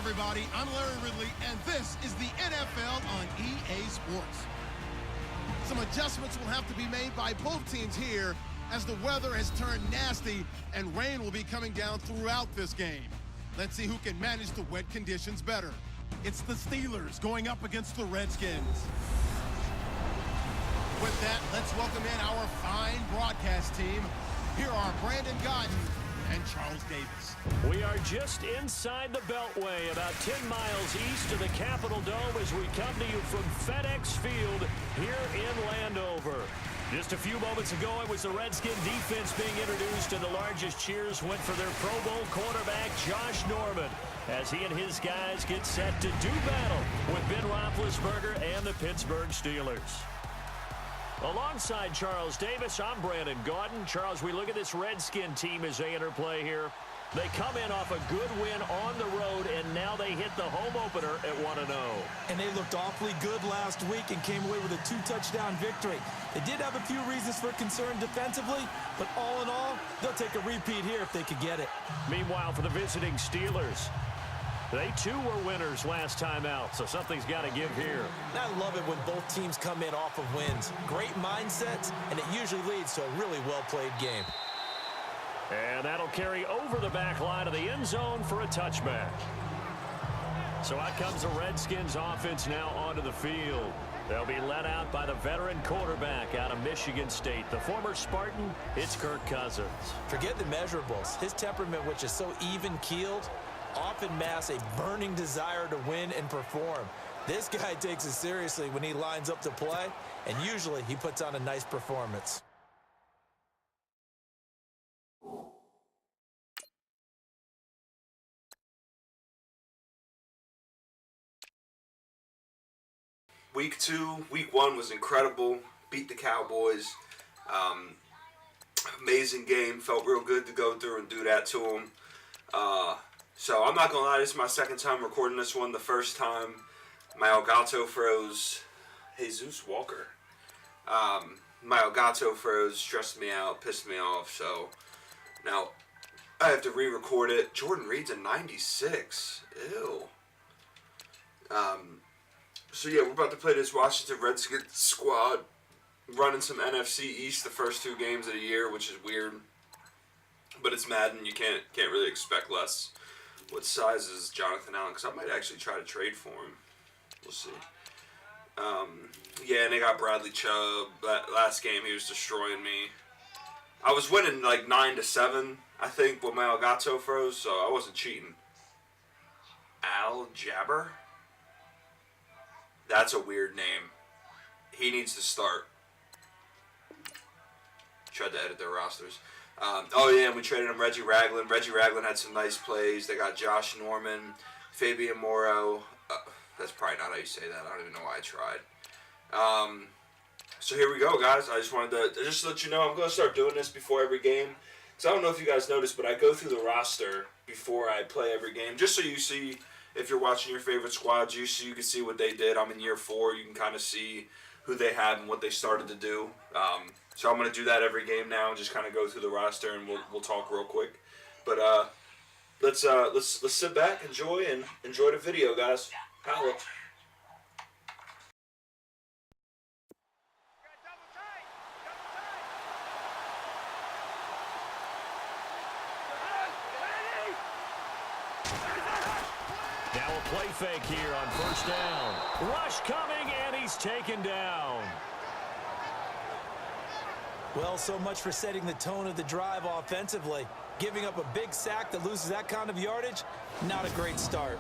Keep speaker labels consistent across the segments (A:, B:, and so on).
A: everybody. I'm Larry Ridley, and this is the NFL on EA Sports. Some adjustments will have to be made by both teams here as the weather has turned nasty and rain will be coming down throughout this game. Let's see who can manage the wet conditions better. It's the Steelers going up against the Redskins. With that, let's welcome in our fine broadcast team. Here are Brandon Godden and Charles Davis.
B: We are just inside the Beltway, about 10 miles east of the Capitol Dome as we come to you from FedEx Field here in Landover. Just a few moments ago, it was the Redskin defense being introduced, and the largest cheers went for their Pro Bowl quarterback, Josh Norman, as he and his guys get set to do battle with Ben Roethlisberger and the Pittsburgh Steelers. Alongside Charles Davis, I'm Brandon Gaudin. Charles, we look at this Redskin team as they enter play here. They come in off a good win on the road, and now they hit the home opener at 1-0.
C: And they looked awfully good last week and came away with a 2-touchdown victory. They did have a few reasons for concern defensively, but all in all, they'll take a repeat here if they could get it.
B: Meanwhile, for the visiting Steelers, they too were winners last time out, so something's got to give here.
C: And I love it when both teams come in off of wins. Great mindsets, and it usually leads to a really well-played game.
B: And that'll carry over the back line of the end zone for a touchback. So out comes the Redskins offense now onto the field. They'll be led out by the veteran quarterback out of Michigan State. The former Spartan, it's Kirk Cousins.
C: Forget the measurables. His temperament, which is so even-keeled, often masks a burning desire to win and perform. This guy takes it seriously when he lines up to play, and usually he puts on a nice performance.
D: Week one was incredible. Beat the Cowboys. Amazing game. Felt real good to go through and do that to them. So I'm not going to lie, this is my second time recording this one. The first time, my Elgato froze. Jesus Walker. My Elgato froze, stressed me out, pissed me off. So now I have to re-record it. Jordan Reed's a 96. Ew. So yeah, we're about to play this Washington Redskins squad, running some NFC East the first two games of the year, which is weird. But it's Madden, you can't really expect less. What size is Jonathan Allen? Because I might actually try to trade for him. We'll see. Yeah, and they got Bradley Chubb. Last game, he was destroying me. I was winning like 9-7, I think, when my Elgato froze, so I wasn't cheating. Al Jabber? That's a weird name. He needs to start. Tried to edit their rosters. Oh yeah, and we traded him Reggie Ragland. Reggie Ragland had some nice plays. They got Josh Norman, Fabian Morrow. That's probably not how you say that. I don't even know why I tried. So here we go, guys. I just wanted to just let you know I'm going to start doing this before every game. Because I don't know if you guys noticed, but I go through the roster before I play every game. Just so you see, if you're watching your favorite squads, you can see what they did. I'm in year 4. You can kind of see who they had and what they started to do. So I'm going to do that every game now and just kind of go through the roster, and we'll talk real quick. But let's sit back, enjoy the video, guys. Holla.
B: Now a play fake here on first down. Rush coming, and he's taken down.
C: Well, so much for setting the tone of the drive offensively. Giving up a big sack that loses that kind of yardage, not a great start.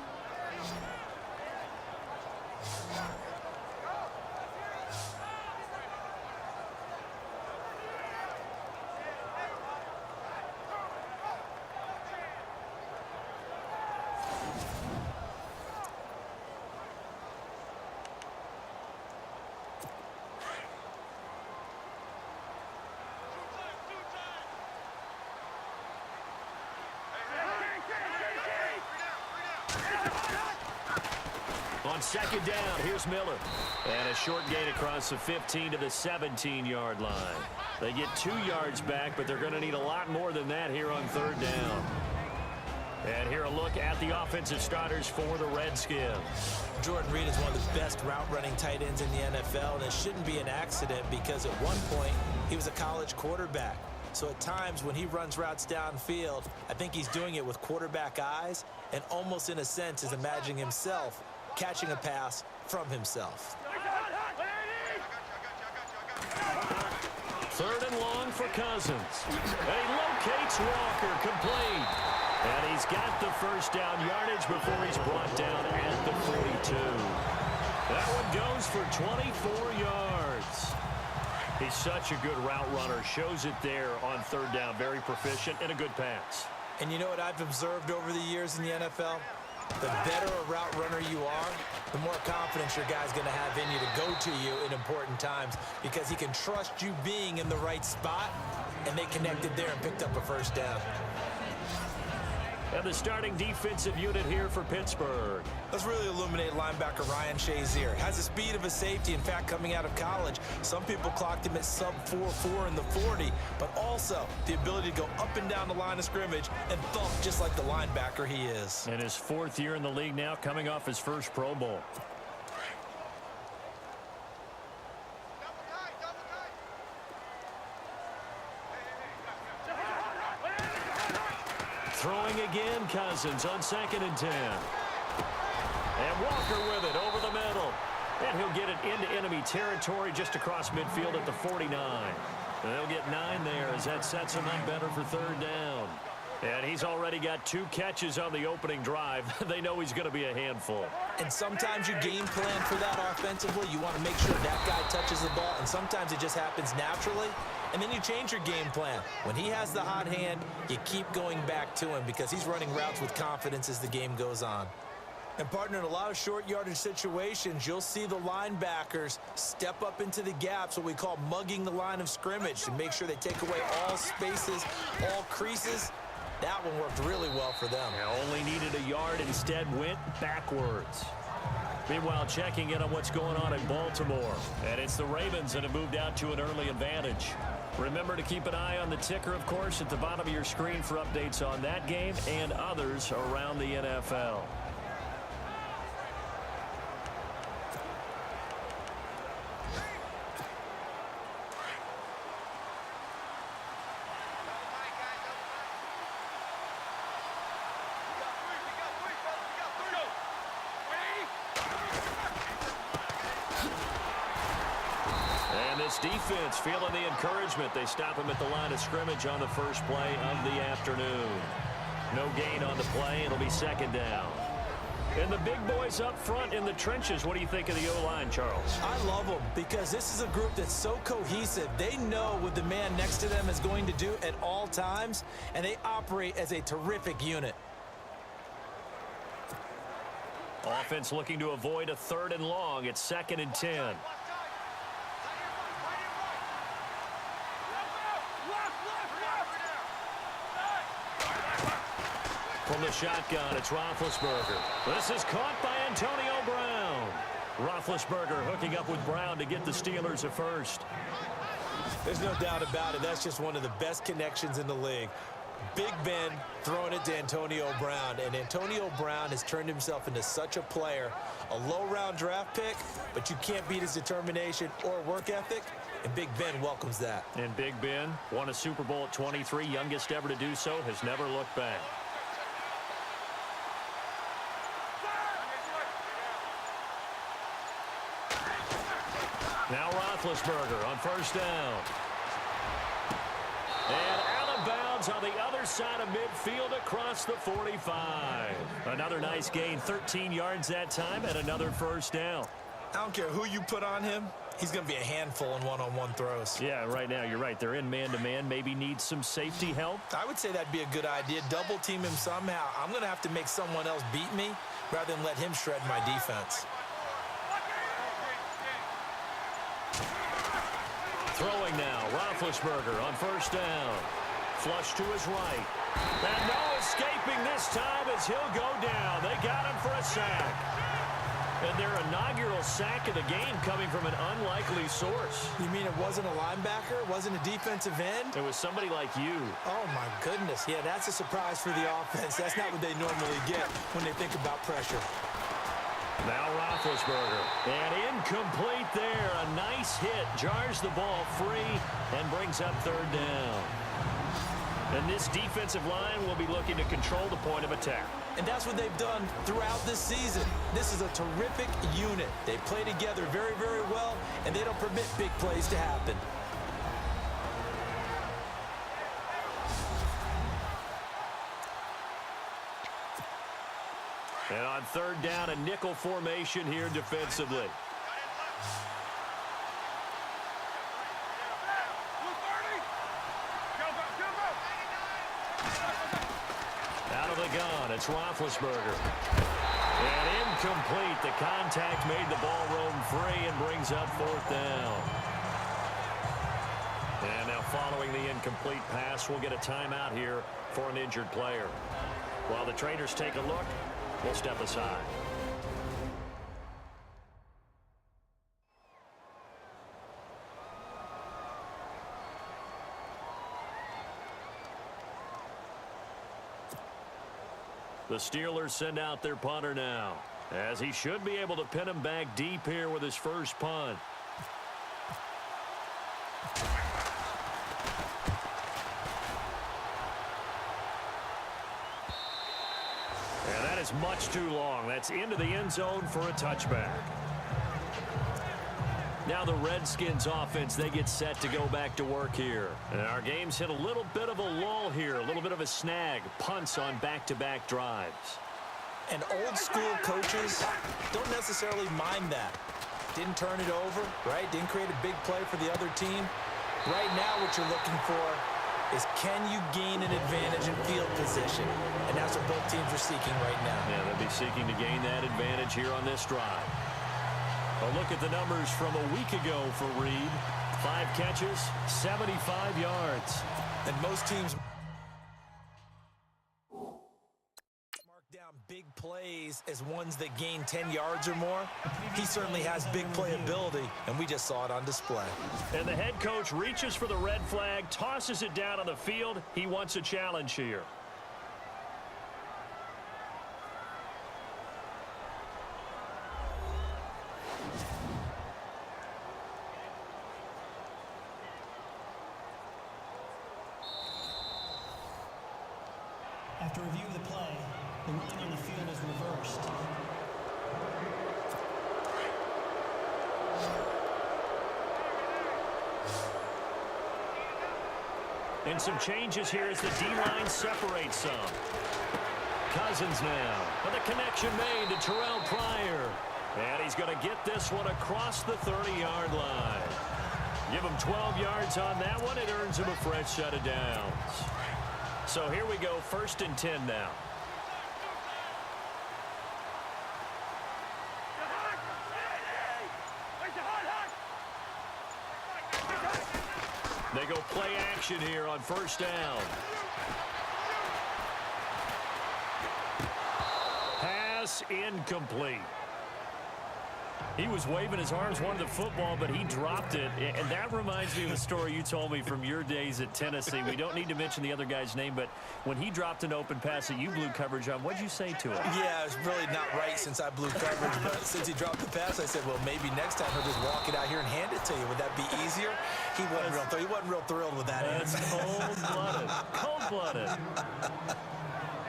B: On second down, here's Miller. And a short gain across the 15 to the 17-yard line. They get 2 yards back, but they're going to need a lot more than that here on third down. And here here a look at the offensive starters for the Redskins.
C: Jordan Reed is one of the best route-running tight ends in the NFL, and it shouldn't be an accident because at one point he was a college quarterback. So at times when he runs routes downfield, I think he's doing it with quarterback eyes and almost in a sense is imagining himself catching a pass from himself.
B: Third and long for Cousins. And he locates Walker, complete. And he's got the first down yardage before he's brought down at the 42. That one goes for 24 yards. He's such a good route runner. Shows it there on third down. Very proficient and a good pass.
C: And you know what I've observed over the years in the NFL? The better a route runner you are, the more confidence your guy's going to have in you to go to you in important times because he can trust you being in the right spot, and they connected there and picked up a first down.
B: And the starting defensive unit here for Pittsburgh.
C: Let's really illuminate linebacker Ryan Shazier. Has the speed of a safety. In fact, coming out of college, some people clocked him at sub 4.4 in the 40, but also the ability to go up and down the line of scrimmage and thump just like the linebacker he is.
B: And his fourth year in the league now, coming off his first Pro Bowl. Throwing again, Cousins on 2nd and 10. And Walker with it over the middle. And he'll get it into enemy territory just across midfield at the 49. And they'll get 9 there as that sets him up better for third down. And he's already got 2 catches on the opening drive. They know he's going to be a handful.
C: And sometimes you game plan for that offensively. You want to make sure that guy touches the ball, and sometimes it just happens naturally. And then you change your game plan. When he has the hot hand, you keep going back to him because he's running routes with confidence as the game goes on. And, partner, in a lot of short yardage situations, you'll see the linebackers step up into the gaps, what we call mugging the line of scrimmage, to make sure they take away all spaces, all creases. That one worked really well for them.
B: Only needed a yard, instead went backwards. Meanwhile, checking in on what's going on in Baltimore. And it's the Ravens that have moved out to an early advantage. Remember to keep an eye on the ticker, of course, at the bottom of your screen for updates on that game and others around the NFL. Defense feeling the encouragement. They stop him at the line of scrimmage on the first play of the afternoon. No gain on the play. It'll be 2nd down. And the big boys up front in the trenches. What do you think of the O-line, Charles?
C: I love them because this is a group that's so cohesive. They know what the man next to them is going to do at all times, and they operate as a terrific unit.
B: Offense looking to avoid a 3rd and long. It's 2nd and 10. From the shotgun, it's Roethlisberger. This is caught by Antonio Brown. Roethlisberger hooking up with Brown to get the Steelers a first.
C: There's no doubt about it. That's just one of the best connections in the league. Big Ben throwing it to Antonio Brown. And Antonio Brown has turned himself into such a player. A low-round draft pick, but you can't beat his determination or work ethic. And Big Ben welcomes that.
B: And Big Ben won a Super Bowl at 23, youngest ever to do so, has never looked back. Now Roethlisberger on 1st down. And out of bounds on the other side of midfield across the 45. Another nice gain, 13 yards that time, and another 1st down.
C: I don't care who you put on him. He's going to be a handful in one-on-one throws.
B: Yeah, right now, you're right. They're in man-to-man. Maybe need some safety help.
C: I would say that'd be a good idea. Double team him somehow. I'm going to have to make someone else beat me rather than let him shred my defense.
B: Throwing now, Roethlisberger on 1st down. Flush to his right. And no escaping this time as he'll go down. They got him for a sack. And their inaugural sack of the game coming from an unlikely source.
C: You mean it wasn't a linebacker? It wasn't a defensive end?
B: It was somebody like you.
C: Oh, my goodness. Yeah, that's a surprise for the offense. That's not what they normally get when they think about pressure.
B: Now Roethlisberger. And incomplete there. A nice hit. Jars the ball free and brings up third down. And this defensive line will be looking to control the point of attack.
C: And that's what they've done throughout this season. This is a terrific unit. They play together very, very well, and they don't permit big plays to happen.
B: And on third down, a nickel formation here defensively. Out of the gun, it's Roethlisberger. And incomplete. The contact made the ball roam free and brings up fourth down. And now following the incomplete pass, we'll get a timeout here for an injured player. While the trainers take a look, we'll step aside. The Steelers send out their punter now, as he should be able to pin him back deep here with his first punt. And that is much too long. That's into the end zone for a touchback. Now the Redskins offense, they get set to go back to work here. And our game's hit a little bit of a lull here, a little bit of a snag. Punts on back-to-back drives.
C: And old school coaches don't necessarily mind that. Didn't turn it over, right? Didn't create a big play for the other team. Right now what you're looking for is, can you gain an advantage in field position? And that's what both teams are seeking right now.
B: Yeah, they'll be seeking to gain that advantage here on this drive. A look at the numbers from a week ago for Reed. 5 catches, 75 yards.
C: And most teams mark down big plays as ones that gain 10 yards or more. He certainly has big playability, and we just saw it on display.
B: And the head coach reaches for the red flag, tosses it down on the field. He wants a challenge here.
E: After review of the play, the ruling on the field is reversed.
B: And some changes here as the D-line separates some. Cousins now. And the connection made to Terrell Pryor. And he's going to get this one across the 30-yard line. Give him 12 yards on that one. It earns him a fresh set of downs. So here we go, 1st and 10 now. They go play action here on 1st down. Pass incomplete. He was waving his arms, wanted the football, but he dropped it. And that reminds me of a story you told me from your days at Tennessee. We don't need to mention the other guy's name, but when he dropped an open pass that you blew coverage on, what'd you say to him?
C: Yeah, it's really not right since I blew coverage, but since he dropped the pass, I said, well, maybe next time he'll just walk it out here and hand it to you. Would that be easier? He wasn't real thrilled with that answer.
B: That's cold-blooded. Cold-blooded.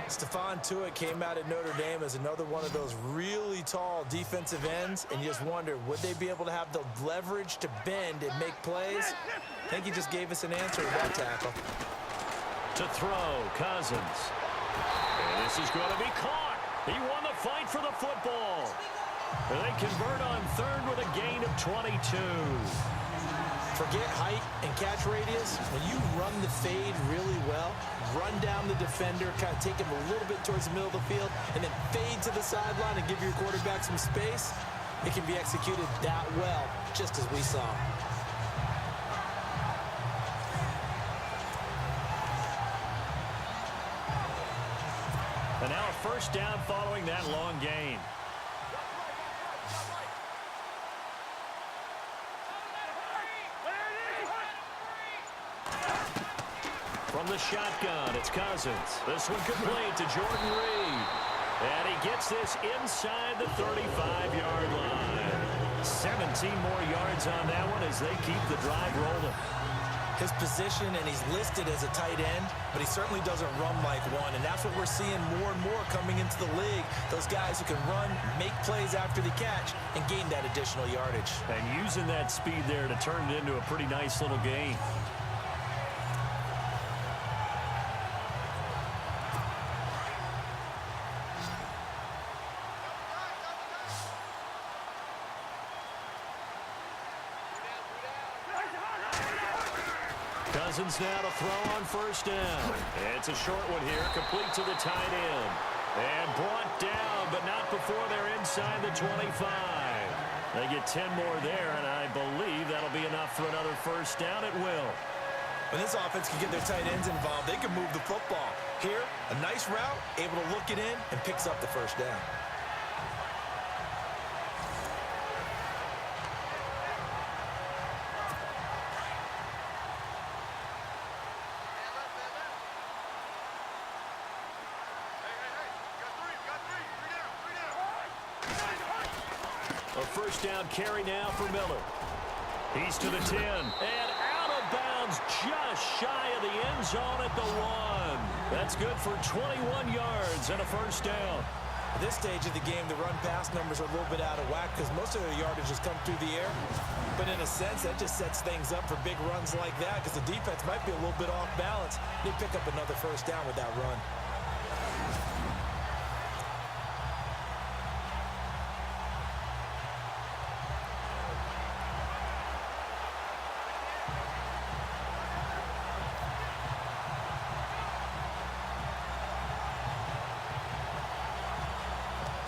C: Stephon Tuitt came out at Notre Dame as another one of those really tall defensive ends, and you just wonder, would they be able to have the leverage to bend and make plays? I think he just gave us an answer with that tackle.
B: To throw, Cousins. And this is going to be caught. He won the fight for the football. And they convert on 3rd with a gain of 22.
C: Forget height and catch radius. When you run the fade really well, run down the defender, kind of take him a little bit towards the middle of the field, and then fade to the sideline and give your quarterback some space, it can be executed that well, just as we saw. And now a 1st down following that long gain.
B: From the shotgun, it's Cousins. This one complete to Jordan Reed. And he gets this inside the 35-yard line. 17 more yards on that one as they keep the drive rolling.
C: His position, and he's listed as a tight end, but he certainly doesn't run like one, and that's what we're seeing more and more coming into the league. Those guys who can run, make plays after the catch, and gain that additional yardage.
B: And using that speed there to turn it into a pretty nice little gain. Cousins now to throw on first down. It's a short one here, complete to the tight end. And brought down, but not before they're inside the 25. They get 10 more there, and I believe that'll be enough for another first down. It will.
C: When this offense can get their tight ends involved, they can move the football. Here, a nice route, able to look it in, and picks up the first down.
B: A first down carry now for Miller. He's to the 10. And out of bounds just shy of the end zone at the 1. That's good for 21 yards and a first down.
C: At this stage of the game, the run-pass numbers are a little bit out of whack because most of their yardage has come through the air. But in a sense, that just sets things up for big runs like that because the defense might be a little bit off balance. They pick up another first down with that run.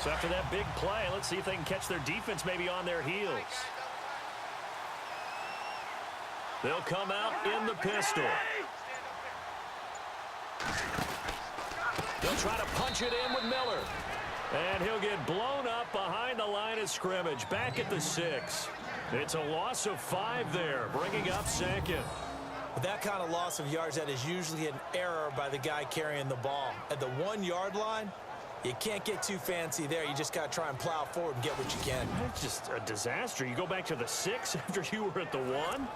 B: So after that big play, let's see if they can catch their defense maybe on their heels. They'll come out in the pistol. They'll try to punch it in with Miller. And he'll get blown up behind the line of scrimmage, back at the 6. It's a loss of 5 there, bringing up second.
C: With that kind of loss of yards, that is usually an error by the guy carrying the ball. At the 1-yard line, you can't get too fancy there. You just got to try and plow forward and get what you can.
B: It's just a disaster. You go back to the 6 after you were at the 1.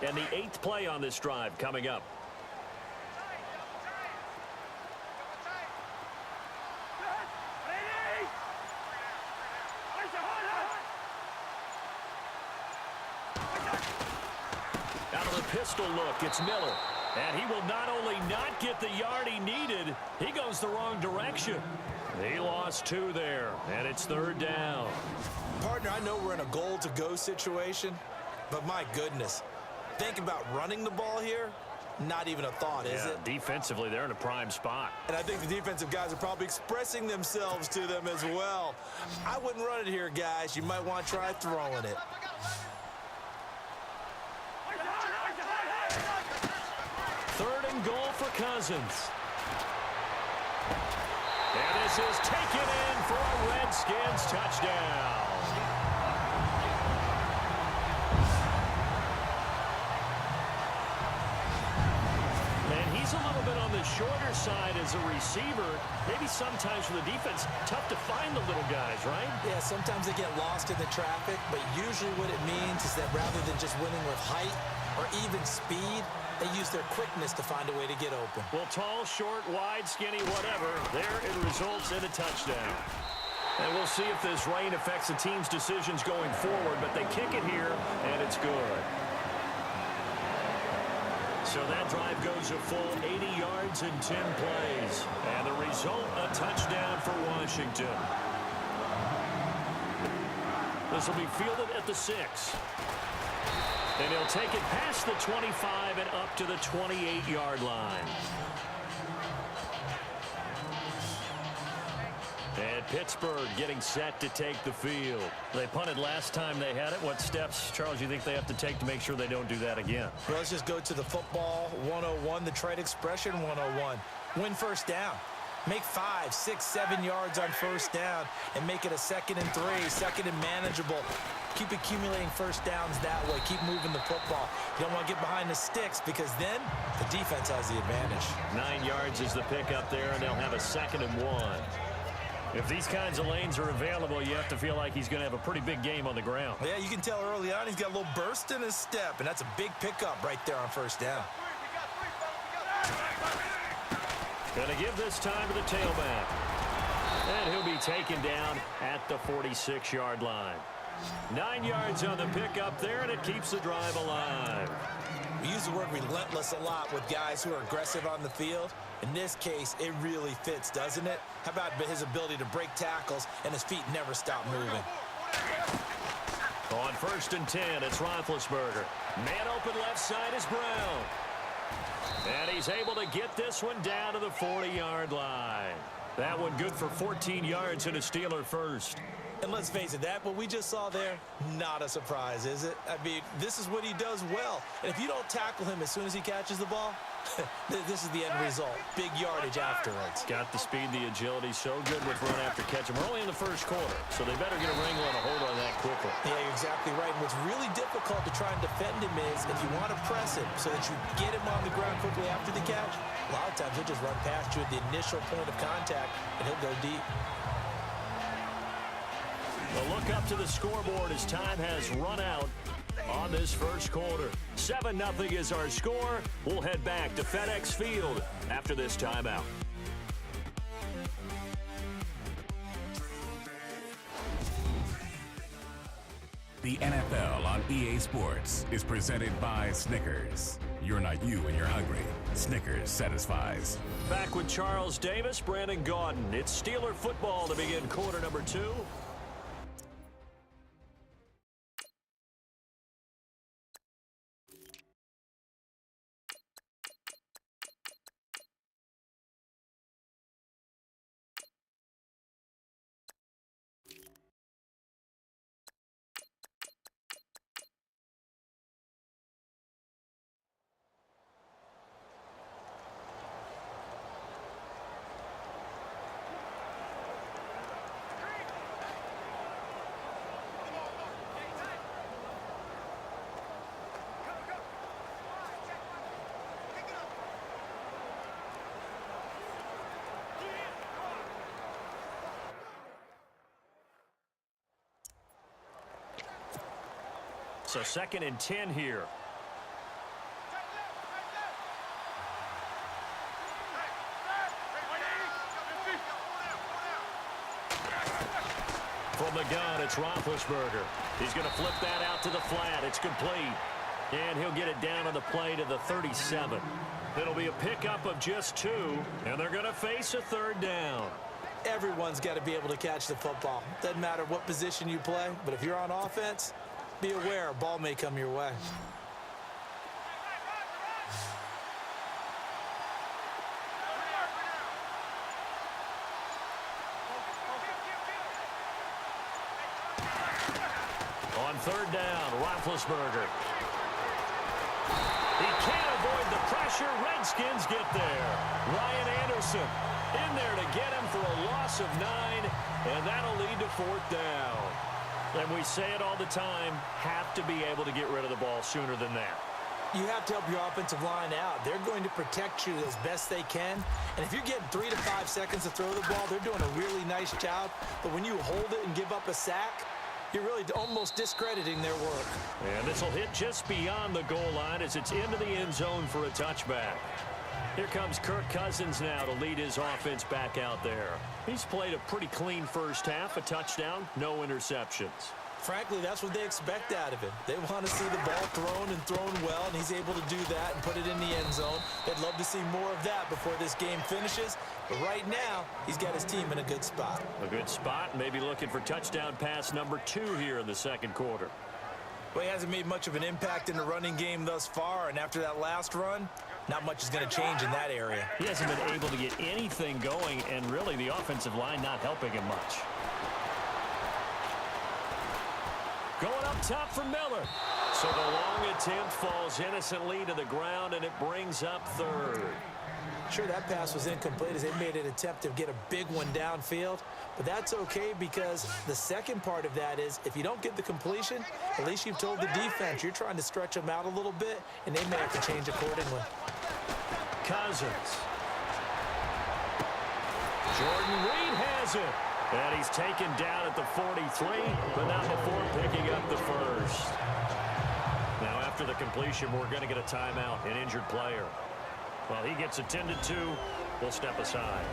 B: And the 8th play on this drive coming up. Out of the pistol look, it's Miller. And he will not only not get the yard he needed, he goes the wrong direction. He lost 2 there, and it's 3rd down.
C: Partner, I know we're in a goal-to-go situation, but my goodness, think about running the ball here. Not even a thought, is it?
B: Defensively, they're in a prime spot.
C: And I think the defensive guys are probably expressing themselves to them as well. I wouldn't run it here, guys. You might want to try throwing it.
B: Third and goal for Cousins. And this is taken in for a Redskins touchdown. And he's a little bit on the shorter side as a receiver. Maybe sometimes for the defense, tough to find the little guys, right?
C: Yeah, sometimes they get lost in the traffic, but usually what it means is that rather than just winning with height or even speed, they use their quickness to find a way to get open.
B: Well, tall, short, wide, skinny, whatever, there it results in a touchdown. And we'll see if this rain affects the team's decisions going forward, but they kick it here, and it's good. So that drive goes a full 80 yards in 10 plays. And the result, a touchdown for Washington. This will be fielded at the 6. And he'll take it past the 25 and up to the 28-yard line. And Pittsburgh getting set to take the field. They punted last time they had it. What steps, Charles, you think they have to take to make sure they don't do that again?
C: Well, let's just go to the football 101, the trade expression 101. Win first down. Make 5, 6, 7 yards on first down and make it a 2nd and 3, 2nd and manageable. Keep accumulating first downs that way. Keep moving the football. You don't want to get behind the sticks because then the defense has the advantage.
B: 9 yards is the pickup there, and they'll have a 2nd and 1. If these kinds of lanes are available, you have to feel like he's going to have a pretty big game on the ground.
C: Yeah, you can tell early on he's got a little burst in his step, and that's a big pickup right there on first down.
B: Going to give this time to the tailback. And he'll be taken down at the 46-yard line. 9 yards on the pickup there, and it keeps the drive alive.
C: We use the word relentless a lot with guys who are aggressive on the field. In this case, it really fits, doesn't it? How about his ability to break tackles and his feet never stop moving?
B: On 1st and 10, it's Roethlisberger. Man open left side is Brown. And he's able to get this one down to the 40-yard line. That one good for 14 yards and a Steeler first.
C: And let's face it, that what we just saw there, not a surprise, is it? I mean, this is what he does well. And if you don't tackle him as soon as he catches the ball, this is the end result. Big yardage afterwards.
B: Got the speed, the agility, so good with run after catch. And we're only in the first quarter, so they better get a wrangle and a hold on that quickly.
C: Yeah, you're exactly right. And what's really difficult to try and defend him is if you want to press him so that you get him on the ground quickly after the catch, a lot of times he'll just run past you at the initial point of contact, and he'll go deep.
B: A look up to the scoreboard as time has run out on this first quarter. 7-0 is our score. We'll head back to FedEx Field after this timeout.
F: The NFL on EA Sports is presented by Snickers. You're not you when you're hungry. Snickers satisfies.
B: Back with Charles Davis, Brandon Gaudin. It's Steeler football to begin quarter number 2. So 2nd and 10 here. From the gun, it's Roethlisberger. He's going to flip that out to the flat. It's complete. And he'll get it down on the play to the 37. It'll be a pickup of just 2, and they're going to face a 3rd down.
C: Everyone's got to be able to catch the football. Doesn't matter what position you play, but if you're on offense, be aware a ball may come your way.
B: On 3rd down, Roethlisberger. He can't avoid the pressure. Redskins get there. Ryan Anderson in there to get him for a loss of 9, and that'll lead to 4th down. And we say it all the time, have to be able to get rid of the ball sooner than that.
C: You have to help your offensive line out. They're going to protect you as best they can. And if you're getting 3 to 5 seconds to throw the ball, they're doing a really nice job. But when you hold it and give up a sack, you're really almost discrediting their work.
B: And this will hit just beyond the goal line as it's into the end zone for a touchback. Here comes Kirk Cousins now to lead his offense back out there. He's played a pretty clean first half, a touchdown, no interceptions.
C: Frankly, that's what they expect out of him. They want to see the ball thrown and thrown well, and he's able to do that and put it in the end zone. They'd love to see more of that before this game finishes. But right now, he's got his team in a good spot.
B: A good spot, maybe looking for touchdown pass number 2 here in the second quarter.
C: Well, he hasn't made much of an impact in the running game thus far, and after that last run, not much is going to change in that area.
B: He hasn't been able to get anything going, and really the offensive line not helping him much. Going up top for Miller. So the long attempt falls innocently to the ground, and it brings up 3rd.
C: Sure, that pass was incomplete as they made an attempt to get a big one downfield, but that's okay because the second part of that is if you don't get the completion, at least you've told the defense you're trying to stretch them out a little bit, and they may have to change accordingly.
B: Cousins. Jordan Reed has it. And he's taken down at the 43, but not before picking up the first. Now, after the completion, we're going to get a timeout, an injured player. Well, he gets attended to. We'll step aside.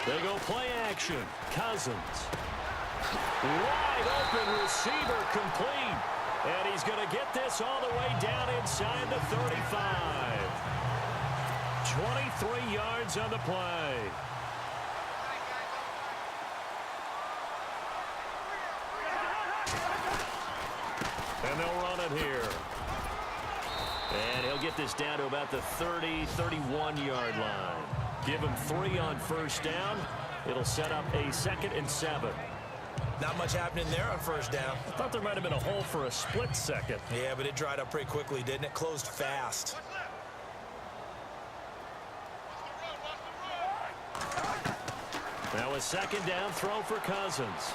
B: They go play action. Cousins. Wide open receiver complete. And he's going to get this all the way down inside the 35. 23 yards on the play. And they'll run it here. And he'll get this down to about the 30, 31-yard line. Give him 3 on first down. It'll set up a 2nd and 7.
C: Not much happening there on first down.
B: I thought there might have been a hole for a split second.
C: Yeah, but it dried up pretty quickly, didn't it? Closed fast.
B: Now a 2nd down throw for Cousins.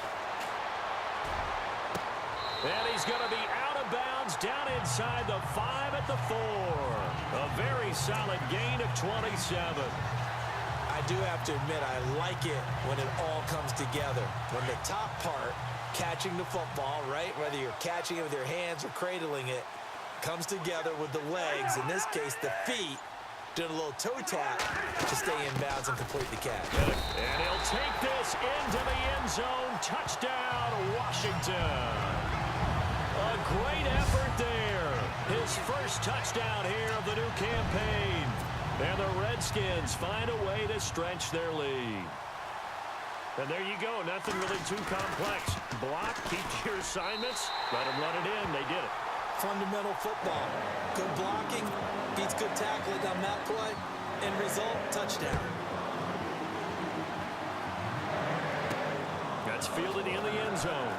B: And he's going to be out of bounds down inside the 5 at the 4. A very solid gain of 27.
C: I do have to admit, I like it when it all comes together. When the top part, catching the football, right, whether you're catching it with your hands or cradling it, comes together with the legs, in this case the feet, did a little toe tap to stay in bounds and complete the catch.
B: And he'll take this into the end zone. Touchdown, Washington. A great effort there. His first touchdown here of the new campaign. And the Redskins find a way to stretch their lead. And there you go. Nothing really too complex. Block, keep your assignments, let them run it in. They did it.
C: Fundamental football. Good blocking beats good tackling on that play. End result, touchdown.
B: That's fielded in the end zone.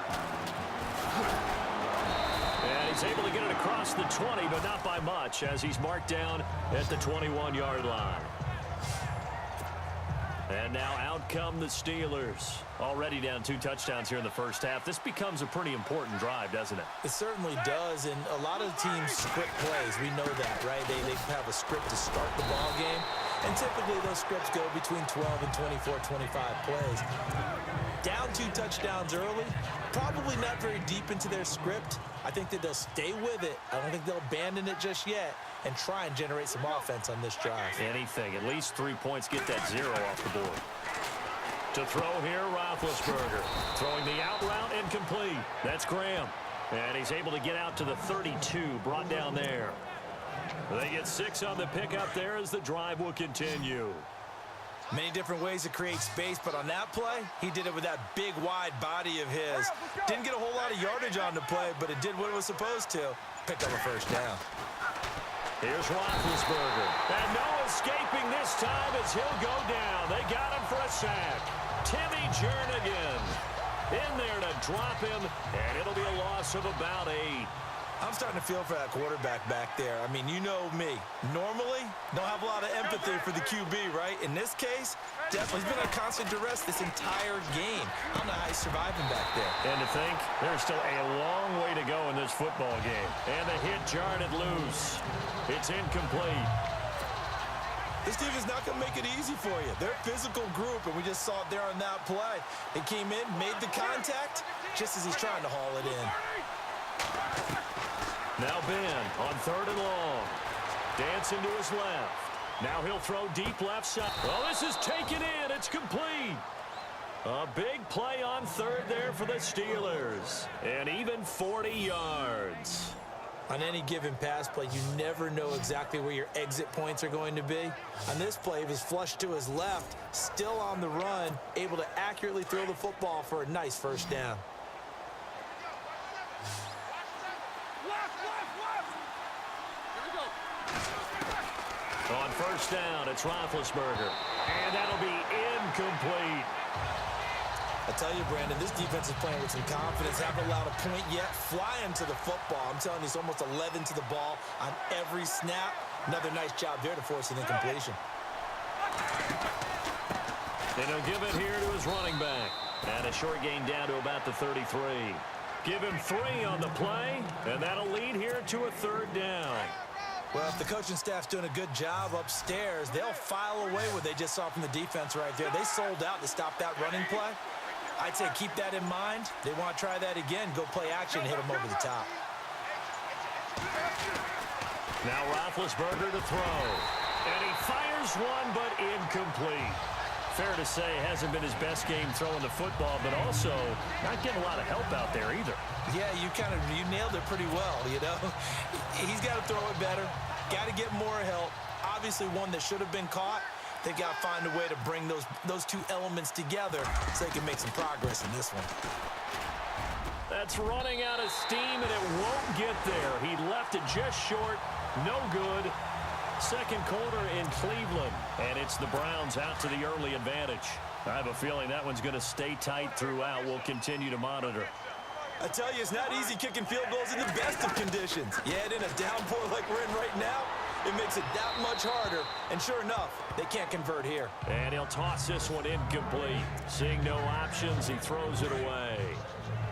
B: And he's able to get it across the 20, but not by much, as he's marked down at the 21-yard line. And now out come the Steelers. Already down 2 touchdowns here in the first half. This becomes a pretty important drive, doesn't it?
C: It certainly does, and a lot of teams script plays. We know that, right? They have a script to start the ball game, and typically those scripts go between 12 and 24, 25 plays. Down 2 touchdowns early, probably not very deep into their script. I think that they'll stay with it. I don't think they'll abandon it just yet and try and generate some offense on this drive.
B: Anything. At least 3 points. Get that 0 off the board. To throw here, Roethlisberger. Throwing the out route incomplete. That's Graham. And he's able to get out to the 32, brought down there. They get 6 on the pickup there as the drive will continue.
C: Many different ways to create space, but on that play, he did it with that big, wide body of his. Didn't get a whole lot of yardage on the play, but it did what it was supposed to. Picked up a first down.
B: Here's Roethlisberger. And no escaping this time as he'll go down. They got him for a sack. Timmy Jernigan in there to drop him, and it'll be a loss of about 8.
C: I'm starting to feel for that quarterback back there. I mean, you know me. Normally, don't have a lot of empathy for the QB, right? In this case, definitely he's been on constant duress this entire game. I don't know how he's surviving back there.
B: And to think, there's still a long way to go in this football game. And the hit jarred it loose. It's incomplete.
C: This team is not going to make it easy for you. They're a physical group, and we just saw it there on that play. They came in, made the contact, just as he's trying to haul it in.
B: Now Ben on 3rd and long. Dancing to his left. Now he'll throw deep left side. Oh, this is taken in. It's complete. A big play on 3rd there for the Steelers. And even 40 yards.
C: On any given pass play, you never know exactly where your exit points are going to be. On this play, he was flushed to his left, still on the run, able to accurately throw the football for a nice first down.
B: On first down, it's Roethlisberger. And that'll be incomplete.
C: I tell you, Brandon, this defense is playing with some confidence. Haven't allowed a point yet. Flying to the football. I'm telling you, it's almost 11 to the ball on every snap. Another nice job there to force an incompletion.
B: And he'll give it here to his running back. And a short gain down to about the 33. Give him 3 on the play, and that'll lead here to a third down.
C: Well, if the coaching staff's doing a good job upstairs, they'll file away what they just saw from the defense right there. They sold out to stop that running play. I'd say keep that in mind. They want to try that again. Go play action and hit them over the top.
B: Now Roethlisberger to throw. And he fires one, but incomplete. Fair to say, hasn't been his best game throwing the football, but also not getting a lot of help out there either.
C: Yeah, you nailed it pretty well, you know. He's got to throw it better. Got to get more help. Obviously one that should have been caught. They got to find a way to bring those two elements together so they can make some progress in this one.
B: That's running out of steam, and it won't get there. He left it just short. No good. Second quarter in Cleveland, and it's the Browns out to the early advantage. I have a feeling that one's going to stay tight throughout. We'll continue to monitor.
C: I tell you, it's not easy kicking field goals in the best of conditions. Yet in a downpour like we're in right now, it makes it that much harder. And sure enough, they can't convert here.
B: And he'll toss this one incomplete. Seeing no options, he throws it away.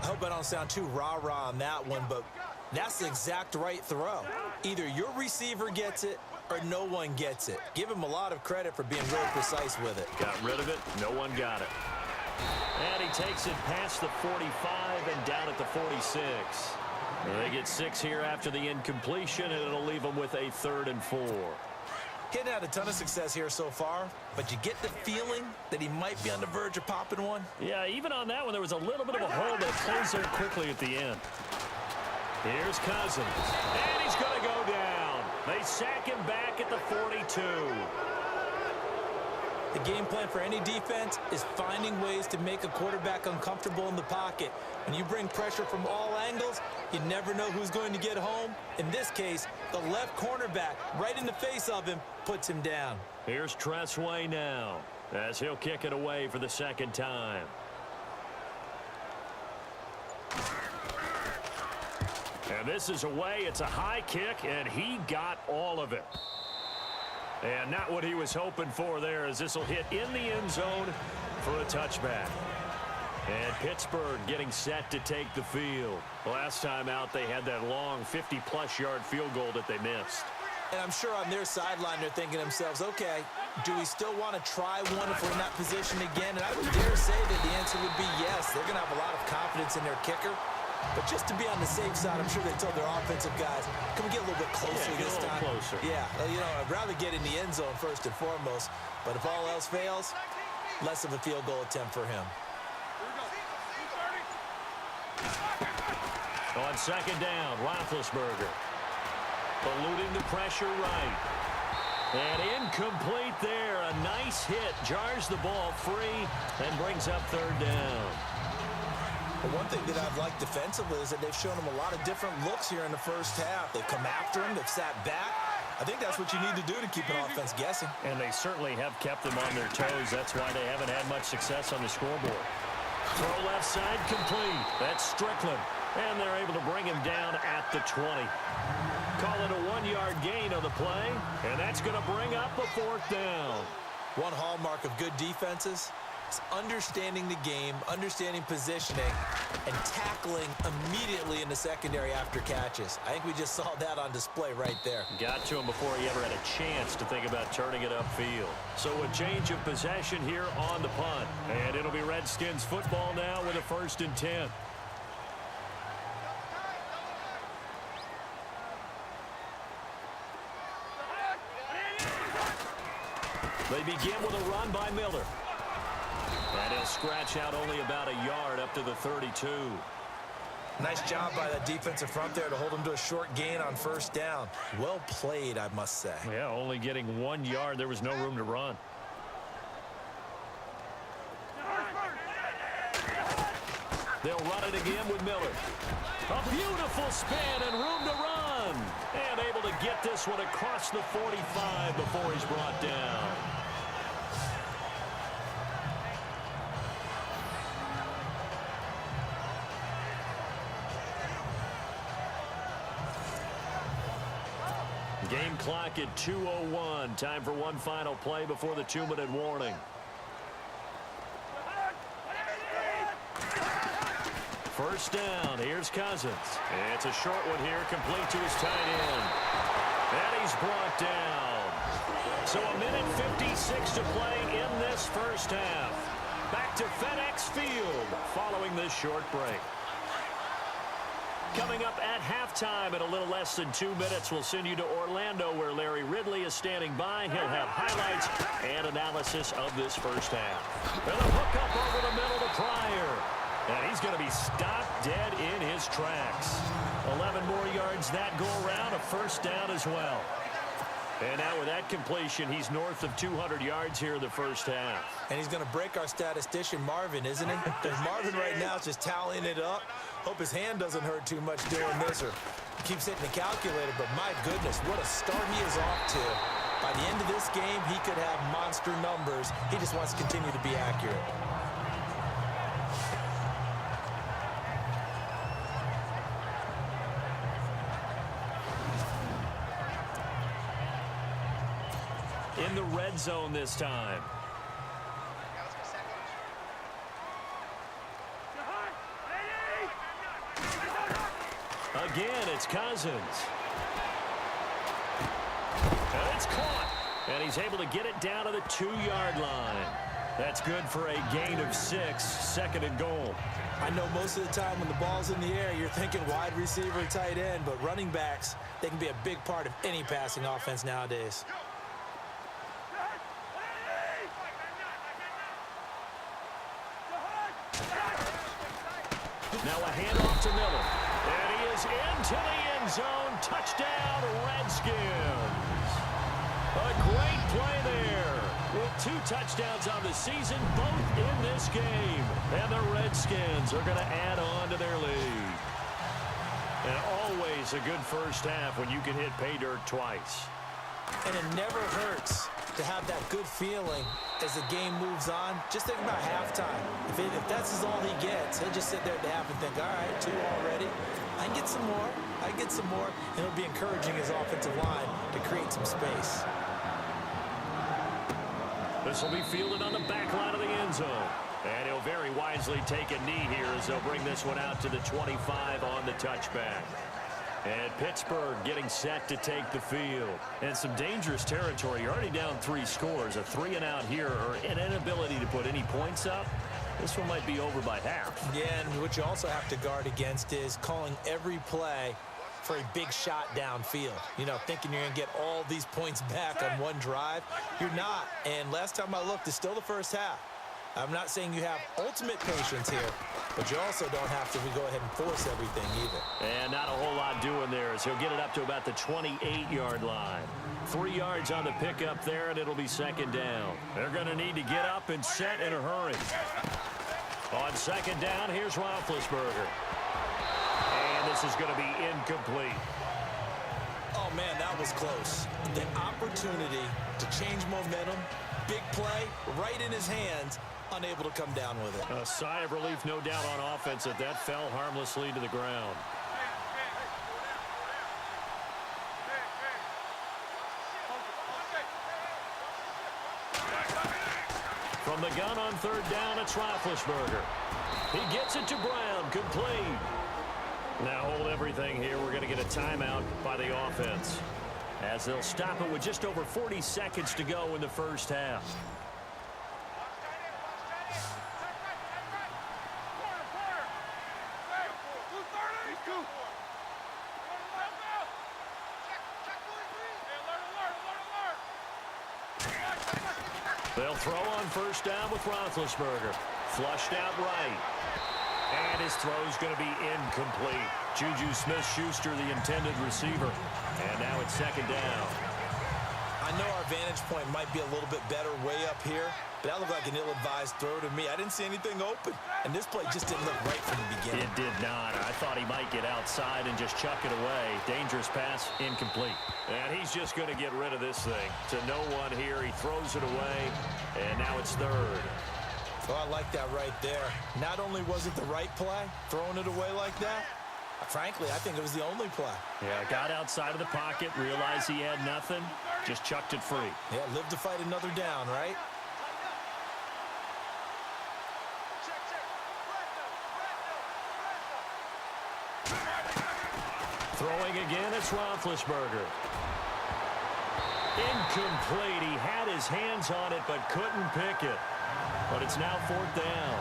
C: I hope I don't sound too rah-rah on that one, but that's the exact right throw. Either your receiver gets it or no one gets it. Give him a lot of credit for being really precise with it.
B: Got rid of it. No one got it. And he takes it past the 45 and down at the 46. They get 6 here after the incompletion, and it'll leave them with a 3rd and 4.
C: Hadn't had a ton of success here so far, but you get the feeling that he might be on the verge of popping one.
B: Yeah, even on that one, there was a little bit of a hole that closed there quickly at the end. Here's Cousins, and he's going to go down. They sack him back at the 42.
C: The game plan for any defense is finding ways to make a quarterback uncomfortable in the pocket. When you bring pressure from all angles, you never know who's going to get home. In this case, the left cornerback, right in the face of him, puts him down.
B: Here's Tressway now, as he'll kick it away for the second time. And this is away. It's a high kick, and he got all of it. And not what he was hoping for there, as this will hit in the end zone for a touchback. And Pittsburgh getting set to take the field. Last time out, they had that long 50-plus yard field goal that they missed.
C: And I'm sure on their sideline, they're thinking to themselves, okay, do we still want to try one if we're in that position again? And I would dare say that the answer would be yes. They're going to have a lot of confidence in their kicker. But just to be on the safe side, I'm sure they told their offensive guys, can we get a little bit closer this time?
B: Closer.
C: Yeah, you know, I'd rather get in the end zone first and foremost. But if all else fails, less of a field goal attempt for him.
B: On second down, Roethlisberger. Eluding the pressure right. And incomplete there. A nice hit. Jars the ball free and brings up third down.
C: But one thing that I've liked defensively is that they've shown him a lot of different looks here in the first half. They've come after him. They've sat back. I think that's what you need to do to keep an offense guessing.
B: And they certainly have kept them on their toes. That's why they haven't had much success on the scoreboard. Throw left side complete. That's Strickland. And they're able to bring him down at the 20. Call it a 1-yard gain on the play. And that's going to bring up a 4th down.
C: One hallmark of good defenses is understanding the game, understanding positioning, and tackling immediately in the secondary after catches. I think we just saw that on display right there.
B: Got to him before he ever had a chance to think about turning it upfield. So a change of possession here on the punt. And it'll be Redskins football now with a 1st and 10. They begin with a run by Miller. And he'll scratch out only about a yard up to the 32.
C: Nice job by that defensive front there to hold him to a short gain on first down. Well played, I must say.
B: Yeah, only getting 1 yard. There was no room to run. They'll run it again with Miller. A beautiful spin and room to run. And able to get this one across the 45 before he's brought down. Game clock at 2:01. Time for one final play before the 2-minute warning. First down. Here's Cousins. It's a short one here, complete to his tight end. And he's brought down. So a minute 56 to play in this first half. Back to FedEx Field following this short break. Coming up at halftime in a little less than 2 minutes, we'll send you to Orlando where Larry Ridley is standing by. He'll have highlights and analysis of this first half. And a hook up over the middle to Pryor. And he's going to be stopped dead in his tracks. 11 more yards that go around, a first down as well. And now with that completion, he's north of 200 yards here in the first half.
C: And he's going to break our statistician Marvin, isn't he? Because Marvin right now is just tallying it up. Hope his hand doesn't hurt too much doing this, or he keeps hitting the calculator. But my goodness, what a start he is off to. By the end of this game, he could have monster numbers. He just wants to continue to be accurate.
B: In the red zone this time. Again, it's Cousins. And it's caught. And he's able to get it down to the 2-yard line. That's good for a gain of 6, second and goal.
C: I know most of the time when the ball's in the air, you're thinking wide receiver, tight end, but running backs, they can be a big part of any passing offense nowadays.
B: Now a handoff to Miller. And he is into the end zone. Touchdown, Redskins. A great play there. With 2 touchdowns on the season, both in this game. And the Redskins are going to add on to their lead. And always a good first half when you can hit pay dirt twice.
C: And it never hurts to have that good feeling as the game moves on. Just think about halftime. If that's all he gets, he'll just sit there at the half and think, all right, 2 already. I can get some more. I can get some more. And it'll be encouraging his offensive line to create some space.
B: This will be fielded on the back line of the end zone. And he'll very wisely take a knee here as they'll bring this one out to the 25 on the touchback. And Pittsburgh getting set to take the field. And some dangerous territory. You're already down 3 scores. A 3-and-out here, or an inability to put any points up. This one might be over by half.
C: Yeah, and what you also have to guard against is calling every play for a big shot downfield. You know, thinking you're going to get all these points back on one drive. You're not. And last time I looked, it's still the first half. I'm not saying you have ultimate patience here, but you also don't have to go ahead and force everything either.
B: And not a whole lot doing there as he'll get it up to about the 28-yard line. 3 yards on the pickup there, and it'll be second down. They're going to need to get up and set in a hurry. On second down, here's Roethlisberger. And this is going to be incomplete.
C: Oh, man, that was close. The opportunity to change momentum, big play, right in his hands, unable to come down with it.
B: A sigh of relief, no doubt, on offense that that fell harmlessly to the ground. From the gun on third down, it's Roethlisberger. He gets it to Brown, complete. Now hold everything here. We're going to get a timeout by the offense, as they'll stop it with just over 40 seconds to go in the first half. They'll throw on first down with Roethlisberger. Flushed out right. And his throw's going to be incomplete. Juju Smith-Schuster, the intended receiver. And now it's second down.
C: I know our vantage point might be a little bit better way up here, but that looked like an ill-advised throw to me. I didn't see anything open, and this play just didn't look right from the beginning.
B: It did not. I thought he might get outside and just chuck it away. Dangerous pass, incomplete. And he's just going to get rid of this thing. To no one here. He throws it away, and now it's third.
C: Oh, I like that right there. Not only was it the right play, throwing it away like that, frankly, I think it was the only play.
B: Yeah, got outside of the pocket, realized he had nothing, just chucked it free.
C: Yeah, live to fight another down, right?
B: Throwing again, it's Roethlisberger. Incomplete. He had his hands on it, but couldn't pick it. But it's now fourth down.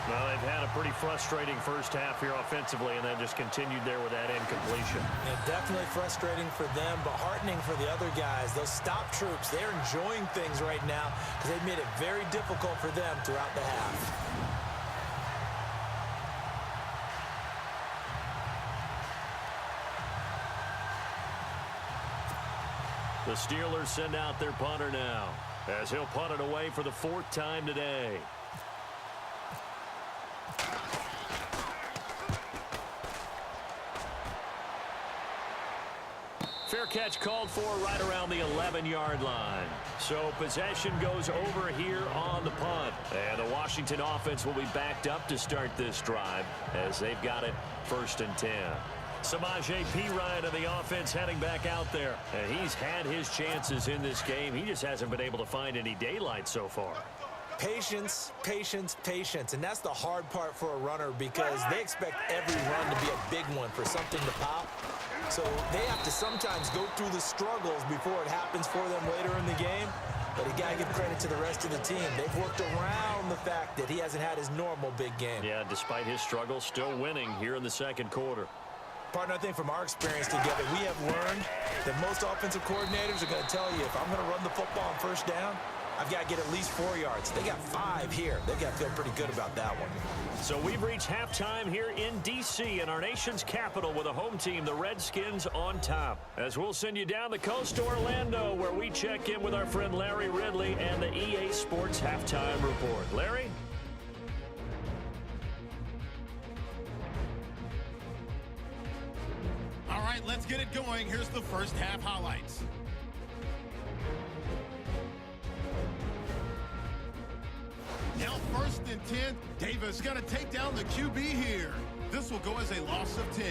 B: Well, they've had a pretty frustrating first half here offensively, and then just continued there with that incompletion.
C: Yeah, definitely frustrating for them, but heartening for the other guys. Those stop troops, they're enjoying things right now because they've made it very difficult for them throughout the half.
B: The Steelers send out their punter now, as he'll punt it away for the fourth time today. Fair catch called for right around the 11-yard line. So possession goes over here on the punt. And the Washington offense will be backed up to start this drive as they've got it 1st and 10. Samaje Perine of the offense heading back out there. And he's had his chances in this game. He just hasn't been able to find any daylight so far.
C: Patience, patience, patience. And that's the hard part for a runner because they expect every run to be a big one for something to pop. So they have to sometimes go through the struggles before it happens for them later in the game. But you got to give credit to the rest of the team. They've worked around the fact that he hasn't had his normal big game.
B: Yeah, despite his struggles, still winning here in the second quarter.
C: Partner, I think from our experience together, we have learned that most offensive coordinators are going to tell you, if I'm going to run the football on first down, I've got to get at least 4 yards. They got 5 here. They've got to feel pretty good about that one.
B: So we've reached halftime here in D.C. in our nation's capital with a home team, the Redskins, on top. As we'll send you down the coast to Orlando, where we check in with our friend Larry Ridley and the EA Sports Halftime Report. Larry?
A: All right, let's get it going. Here's the first half highlights. Now 1st and 10. Davis got to take down the QB here. This will go as a loss of 10.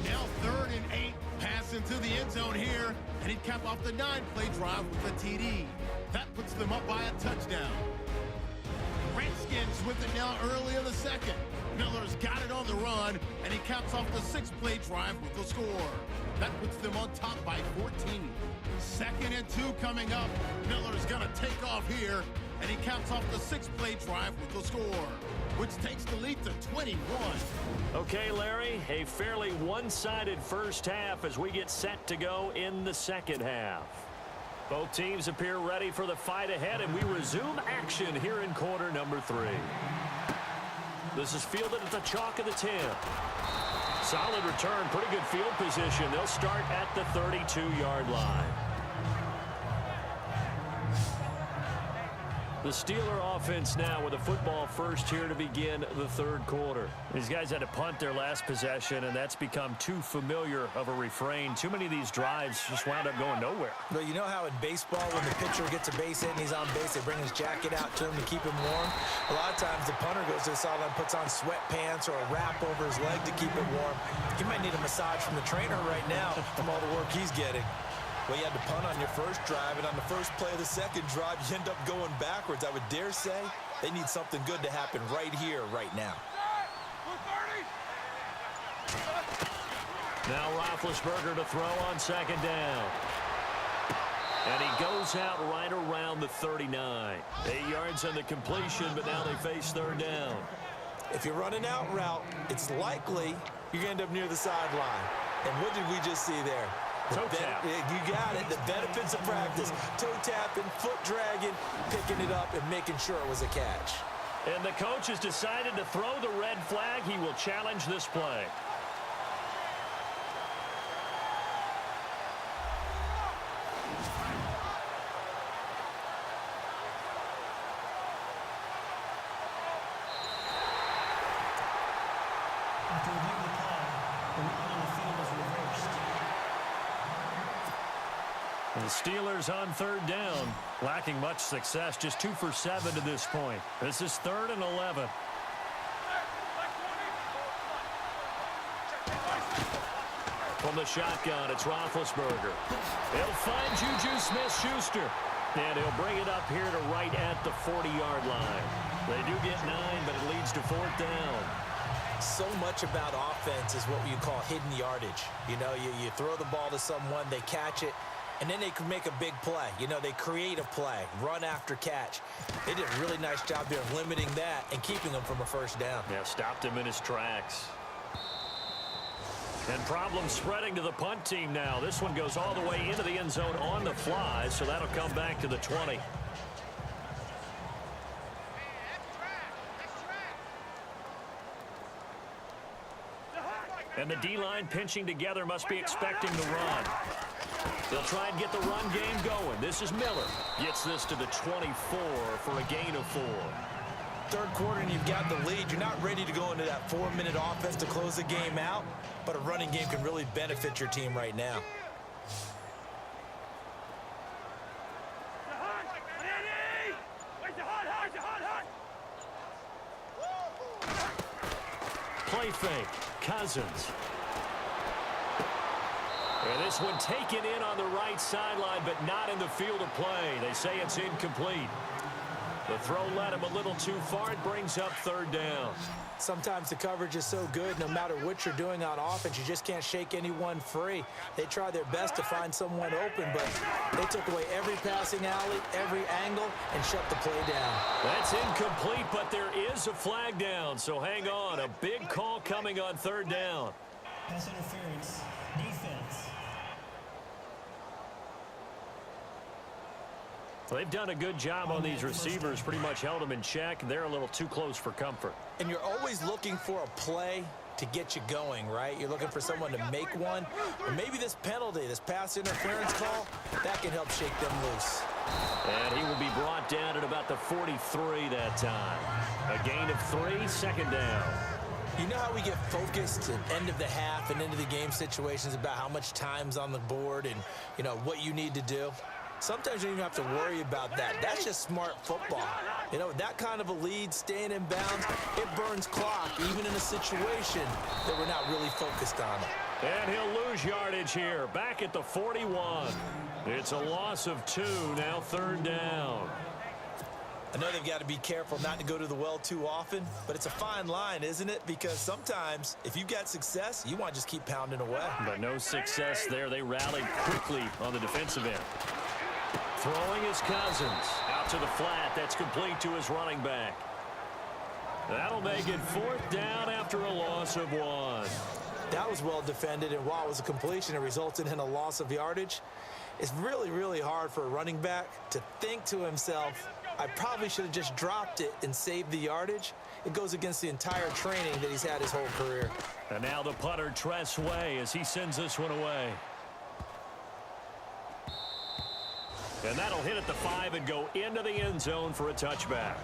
A: Now 3rd and 8. Pass into the end zone here. And he'd cap off the 9-play drive with a TD. That puts them up by a touchdown. Redskins with it now early in the second. Miller's got it on the run, and he caps off the 6-play drive with the score. That puts them on top by 14. 2nd and 2 coming up. Miller's going to take off here, and he caps off the 6-play drive with the score, which takes the lead to 21.
B: Okay, Larry, a fairly one-sided first half as we get set to go in the second half. Both teams appear ready for the fight ahead, and we resume action here in quarter number 3. This is fielded at the chalk of the 10. Solid return, pretty good field position. They'll start at the 32-yard line. The Steeler offense now with a football first here to begin the third quarter. These guys had to punt their last possession, and that's become too familiar of a refrain. Too many of these drives just wound up going nowhere.
C: Well, you know how in baseball, when the pitcher gets a base hit and he's on base, they bring his jacket out to him to keep him warm? A lot of times the punter goes to the sideline, puts on sweatpants or a wrap over his leg to keep it warm. He might need a massage from the trainer right now from all the work he's getting. Well, you had to punt on your first drive, and on the first play of the second drive, you end up going backwards. I would dare say they need something good to happen right here, right now.
B: Now Roethlisberger to throw on second down. And he goes out right around the 39. 8 yards on the completion, but now they face third down.
C: If you're running out route, it's likely you're going to end up near the sideline. And what did we just see there?
B: Toe tap.
C: You got it. The benefits of practice. Toe tapping, foot dragging, picking it up, and making sure it was a catch.
B: And the coach has decided to throw the red flag. He will challenge this play.
E: After reviewing the play, the ruling on the field is reversed.
B: The Steelers on third down, lacking much success, just 2 for 7 to this point. This is 3rd and 11. From the shotgun, it's Roethlisberger. He'll find Juju Smith-Schuster, and he'll bring it up here to right at the 40-yard line. They do get 9, but it leads to 4th down.
C: So much about offense is what you call hidden yardage. You know, you throw the ball to someone, they catch it, and then they can make a big play. You know, they create a play, run after catch. They did a really nice job there of limiting that and keeping them from a first down.
B: Yeah, stopped him in his tracks. And problems spreading to the punt team now. This one goes all the way into the end zone on the fly, so that'll come back to the 20. And the D-line pinching together, must be expecting the run. They'll try and get the run game going. This is Miller. Gets this to the 24 for a gain of 4.
C: Third quarter and you've got the lead. You're not ready to go into that 4-minute offense to close the game out, but a running game can really benefit your team right now.
B: Play fake. Cousins. And this one taken in on the right sideline, but not in the field of play. They say it's incomplete. The throw led him a little too far. It brings up 3rd down.
C: Sometimes the coverage is so good, no matter what you're doing on offense, you just can't shake anyone free. They try their best to find someone open, but they took away every passing alley, every angle, and shut the play down.
B: That's incomplete, but there is a flag down, so hang on. A big call coming on 3rd down.
E: Pass interference. Defense.
B: They've done a good job on these receivers, pretty much held them in check. They're a little too close for comfort.
C: And you're always looking for a play to get you going, right? You're looking for someone to make one. Or maybe this penalty, this pass interference call, that can help shake them loose.
B: And he will be brought down at about the 43 that time. A gain of 3, 2nd down.
C: You know how we get focused at end of the half and into the game situations about how much time's on the board and, you know, what you need to do? Sometimes you don't even have to worry about that. That's just smart football. You know, that kind of a lead, staying in bounds, it burns clock, even in a situation that we're not really focused on.
B: And he'll lose yardage here, back at the 41. It's a loss of 2, now 3rd down.
C: I know they've got to be careful not to go to the well too often, but it's a fine line, isn't it? Because sometimes, if you've got success, you want to just keep pounding away.
B: But no success there. They rallied quickly on the defensive end. Throwing his Cousins out to the flat. That's complete to his running back. That'll make it 4th down after a loss of 1.
C: That was well defended, and while it was a completion, it resulted in a loss of yardage. It's really, really hard for a running back to think to himself, I probably should have just dropped it and saved the yardage. It goes against the entire training that he's had his whole career.
B: And now the punter, Tress Way, as he sends this one away. And that'll hit at the 5 and go into the end zone for a touchback.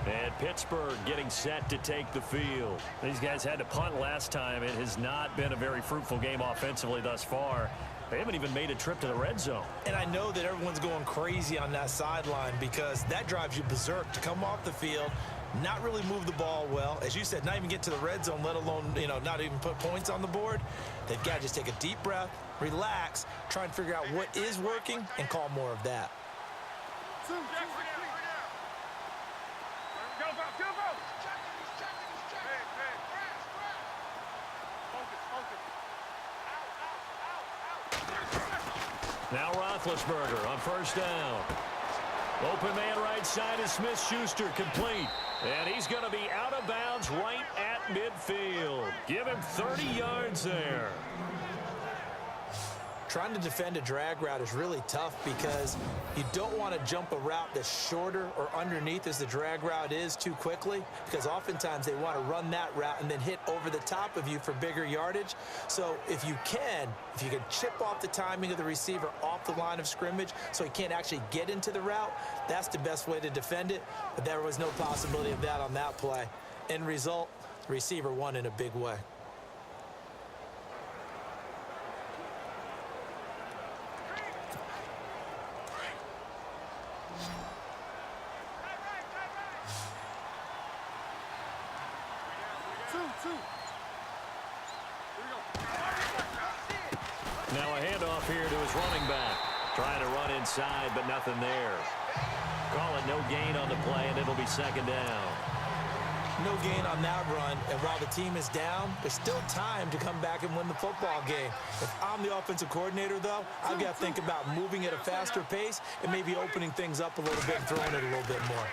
B: And Pittsburgh getting set to take the field. These guys had to punt last time. It has not been a very fruitful game offensively thus far. They haven't even made a trip to the red zone.
C: And I know that everyone's going crazy on that sideline because that drives you berserk to come off the field, not really move the ball well. As you said, not even get to the red zone, let alone, you know, not even put points on the board. They've got to just take a deep breath, relax, try and figure out what is working and call more of that.
B: Now Roethlisberger on 1st down. Open man right side is Smith-Schuster, complete. And he's going to be out of bounds right at midfield. Give him 30 yards there.
C: Trying to defend a drag route is really tough because you don't want to jump a route that's shorter or underneath as the drag route is too quickly, because oftentimes they want to run that route and then hit over the top of you for bigger yardage. So if you can chip off the timing of the receiver off the line of scrimmage so he can't actually get into the route, that's the best way to defend it. But there was no possibility of that on that play. End result, the receiver won in a big way.
B: Now a handoff here to his running back. Trying to run inside, but nothing there. Call it no gain on the play, and it'll be second down.
C: No gain on that run, and while the team is down, there's still time to come back and win the football game. If I'm the offensive coordinator, though, I've got to think about moving at a faster pace and maybe opening things up a little bit and throwing it a little bit more.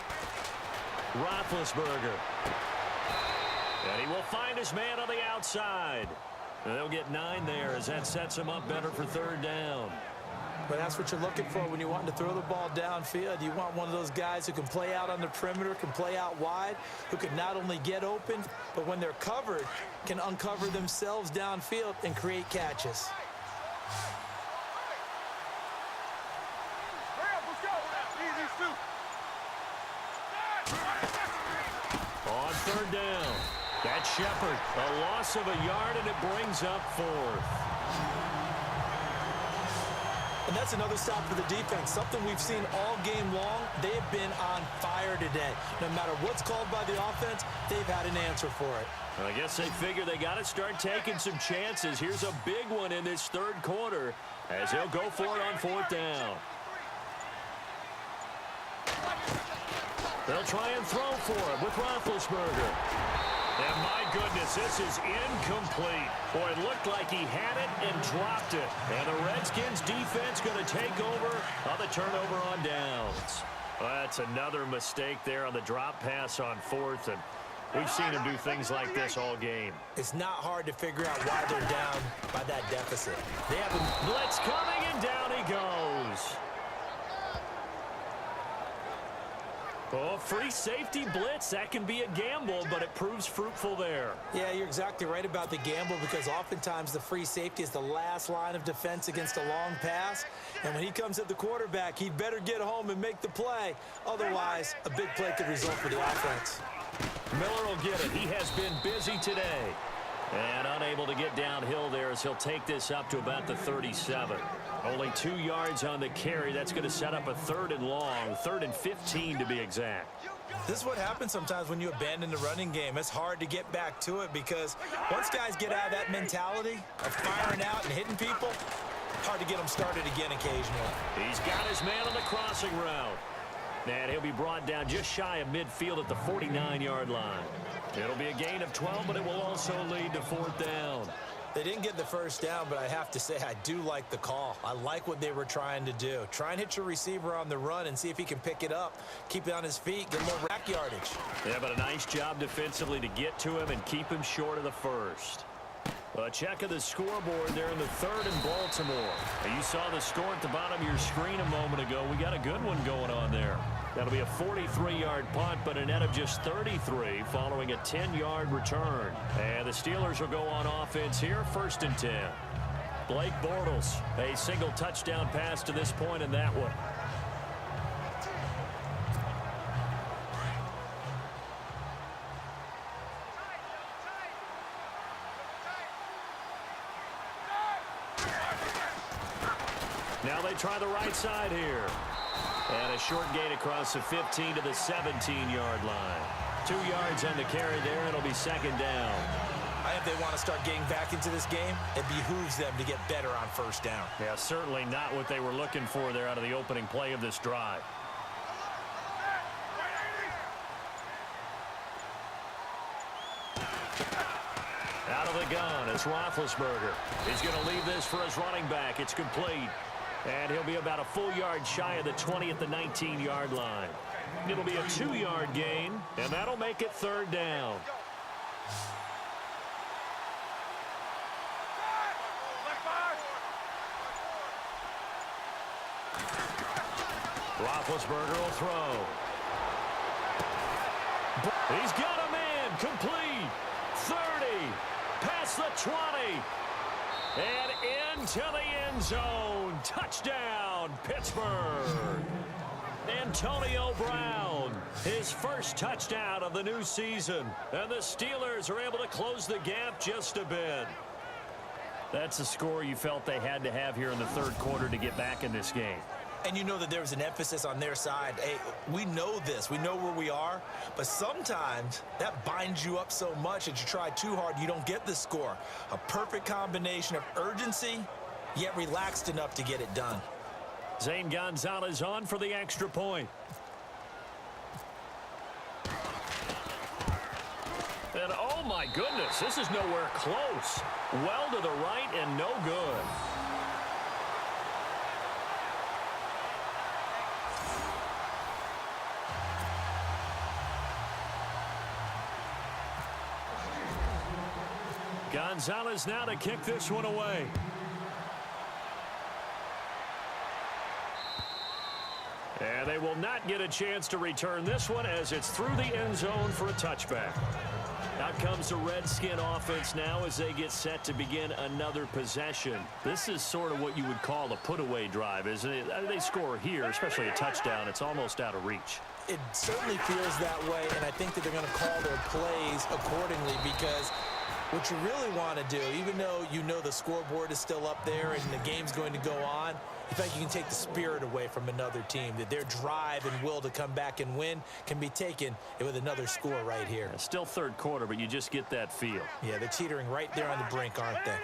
B: Roethlisberger. And he will find his man on the outside. And they'll get 9 there as that sets him up better for third down.
C: But that's what you're looking for when you want to throw the ball downfield. You want one of those guys who can play out on the perimeter, can play out wide, who can not only get open, but when they're covered, can uncover themselves downfield and create catches.
B: On third down, that's Shepard. A loss of a yard, and it brings up 4th.
C: And that's another stop for the defense, something we've seen all game long. They have been on fire today. No matter what's called by the offense, they've had an answer for it.
B: Well, I guess they figure they got to start taking some chances. Here's a big one in this third quarter as he'll go for it on 4th down. They'll try and throw for it with Roethlisberger. And my goodness, this is incomplete. Boy, it looked like he had it and dropped it. And the Redskins defense going to take over on the turnover on downs. Well, that's another mistake there on the drop pass on 4th. And we've seen him do things like this all game.
C: It's not hard to figure out why they're down by that deficit. They have a
B: blitz coming, and down he goes. Oh, free safety blitz. That can be a gamble, but it proves fruitful there.
C: Yeah, you're exactly right about the gamble, because oftentimes the free safety is the last line of defense against a long pass. And when he comes at the quarterback, he'd better get home and make the play. Otherwise, a big play could result for the offense.
B: Miller will get it. He has been busy today. And unable to get downhill there as he'll take this up to about the 37. Only 2 yards on the carry. That's going to set up a 3rd and long, 3rd and 15 to be exact.
C: This is what happens sometimes when you abandon the running game. It's hard to get back to it because once guys get out of that mentality of firing out and hitting people, hard to get them started again occasionally.
B: He's got his man on the crossing route. And he'll be brought down just shy of midfield at the 49-yard line. It'll be a gain of 12, but it will also lead to 4th down.
C: They didn't get the first down, but I have to say I do like the call. I like what they were trying to do. Try and hit your receiver on the run and see if he can pick it up, keep it on his feet, get more rack yardage.
B: Yeah, but a nice job defensively to get to him and keep him short of the first. A check of the scoreboard there in the 3rd in Baltimore. You saw the score at the bottom of your screen a moment ago. We got a good one going on there. That'll be a 43-yard punt, but a net of just 33 following a 10-yard return. And the Steelers will go on offense here, 1st and 10. Blake Bortles, a single touchdown pass to this point in that one. Now they try the right side here. And a short gain across the 15 to the 17-yard line. 2 yards on the carry there, and it'll be 2nd down.
C: I think they want to start getting back into this game. It behooves them to get better on 1st down.
B: Yeah, certainly not what they were looking for there out of the opening play of this drive. Out of the gun, it's Roethlisberger. He's going to leave this for his running back. It's complete. And he'll be about a full yard shy of the 20 at the 19-yard line. It'll be a 2-yard gain, and that'll make it 3rd down. Roethlisberger will throw. He's got a man, complete. 30, past the 20, and into the end zone. Touchdown, Pittsburgh. Antonio Brown, his first touchdown of the new season. And the Steelers are able to close the gap just a bit. That's a score you felt they had to have here in the 3rd quarter to get back in this game.
C: And you know that there was an emphasis on their side. Hey, we know this. We know where we are. But sometimes that binds you up so much that you try too hard, you don't get the score. A perfect combination of urgency, yet relaxed enough to get it done.
B: Zane Gonzalez on for the extra point. And oh my goodness, this is nowhere close. Well to the right and no good. Gonzalez now to kick this one away. And they will not get a chance to return this one as it's through the end zone for a touchback. Out comes the Redskin offense now as they get set to begin another possession. This is sort of what you would call a put-away drive, isn't it? They score here, especially a touchdown. It's almost out of reach.
C: It certainly feels that way, and I think that they're going to call their plays accordingly because what you really want to do, even though you know the scoreboard is still up there and the game's going to go on, in fact, you can take the spirit away from another team, that their drive and will to come back and win can be taken with another score right here.
B: Still 3rd quarter, but you just get that feel.
C: Yeah, they're teetering right there on the brink, aren't they?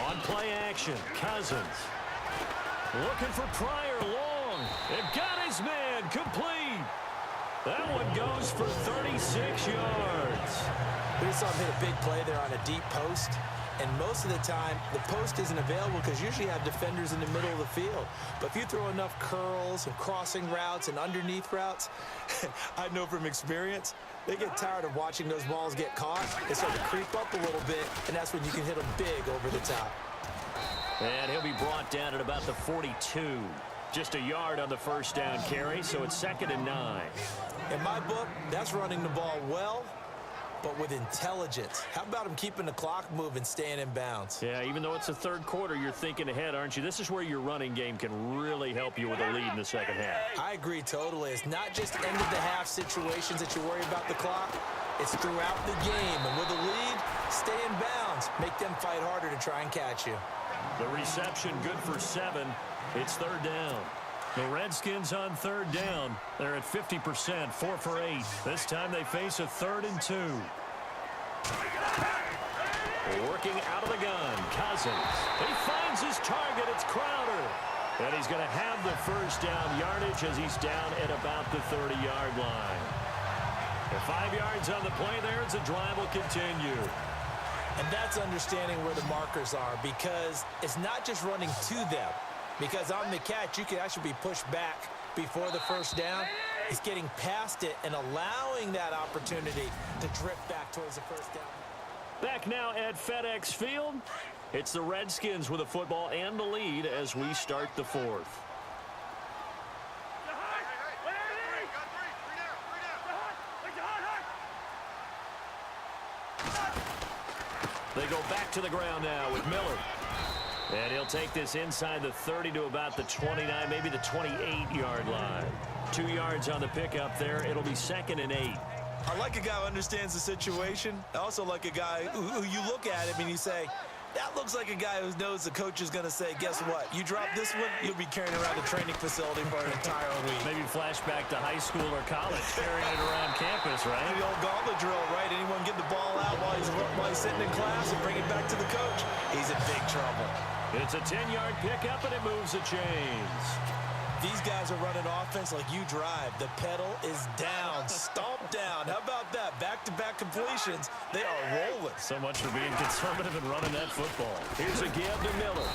B: On play action, Cousins. Looking for Pryor long. It got his man complete. That one goes for 36 yards.
C: We saw him hit a big play there on a deep post. And most of the time, the post isn't available because usually you have defenders in the middle of the field. But if you throw enough curls and crossing routes and underneath routes, I know from experience, they get tired of watching those balls get caught. They start to creep up a little bit, and that's when you can hit them big over the top.
B: And he'll be brought down at about the 42. Just a yard on the first down carry, so it's 2nd and 9.
C: In my book, that's running the ball well, but with intelligence. How about him keeping the clock moving, staying in bounds?
B: Yeah, even though it's the 3rd quarter, you're thinking ahead, aren't you? This is where your running game can really help you with a lead in the 2nd half.
C: I agree totally. It's not just end-of-the-half situations that you worry about the clock. It's throughout the game. And with a lead, stay in bounds. Make them fight harder to try and catch you.
B: The reception good for 7. It's 3rd down. The Redskins on 3rd down. They're at 50%, 4 for 8. This time they face a 3rd and 2. Working out of the gun, Cousins. He finds his target. It's Crowder. And he's going to have the first down yardage as he's down at about the 30-yard line. The 5 yards on the play there as the drive will continue.
C: And that's understanding where the markers are because it's not just running to them. Because on the catch, you can actually be pushed back before the first down. It's getting past it and allowing that opportunity to drift back towards the first down.
B: Back now at FedEx Field. It's the Redskins with the football and the lead as we start the 4th. They go back to the ground now with Miller. And he'll take this inside the 30 to about the 29, maybe the 28-yard line. 2 yards on the pickup there. It'll be 2nd and 8.
C: I like a guy who understands the situation. I also like a guy who you look at him and you say, that looks like a guy who knows the coach is going to say, guess what? You drop this one, you'll be carrying around the training facility for an entire week.
B: Maybe flashback to high school or college, carrying it around campus, right?
C: The old gauntlet drill, right? Anyone get the ball out while he's sitting in class and bring it back to the coach? He's in big trouble.
B: It's a 10-yard pickup, and it moves the chains.
C: These guys are running offense like you drive. The pedal is down, stomped down. How about that? Back-to-back completions. They are rolling.
B: So much for being conservative and running that football. Here's a give to Miller.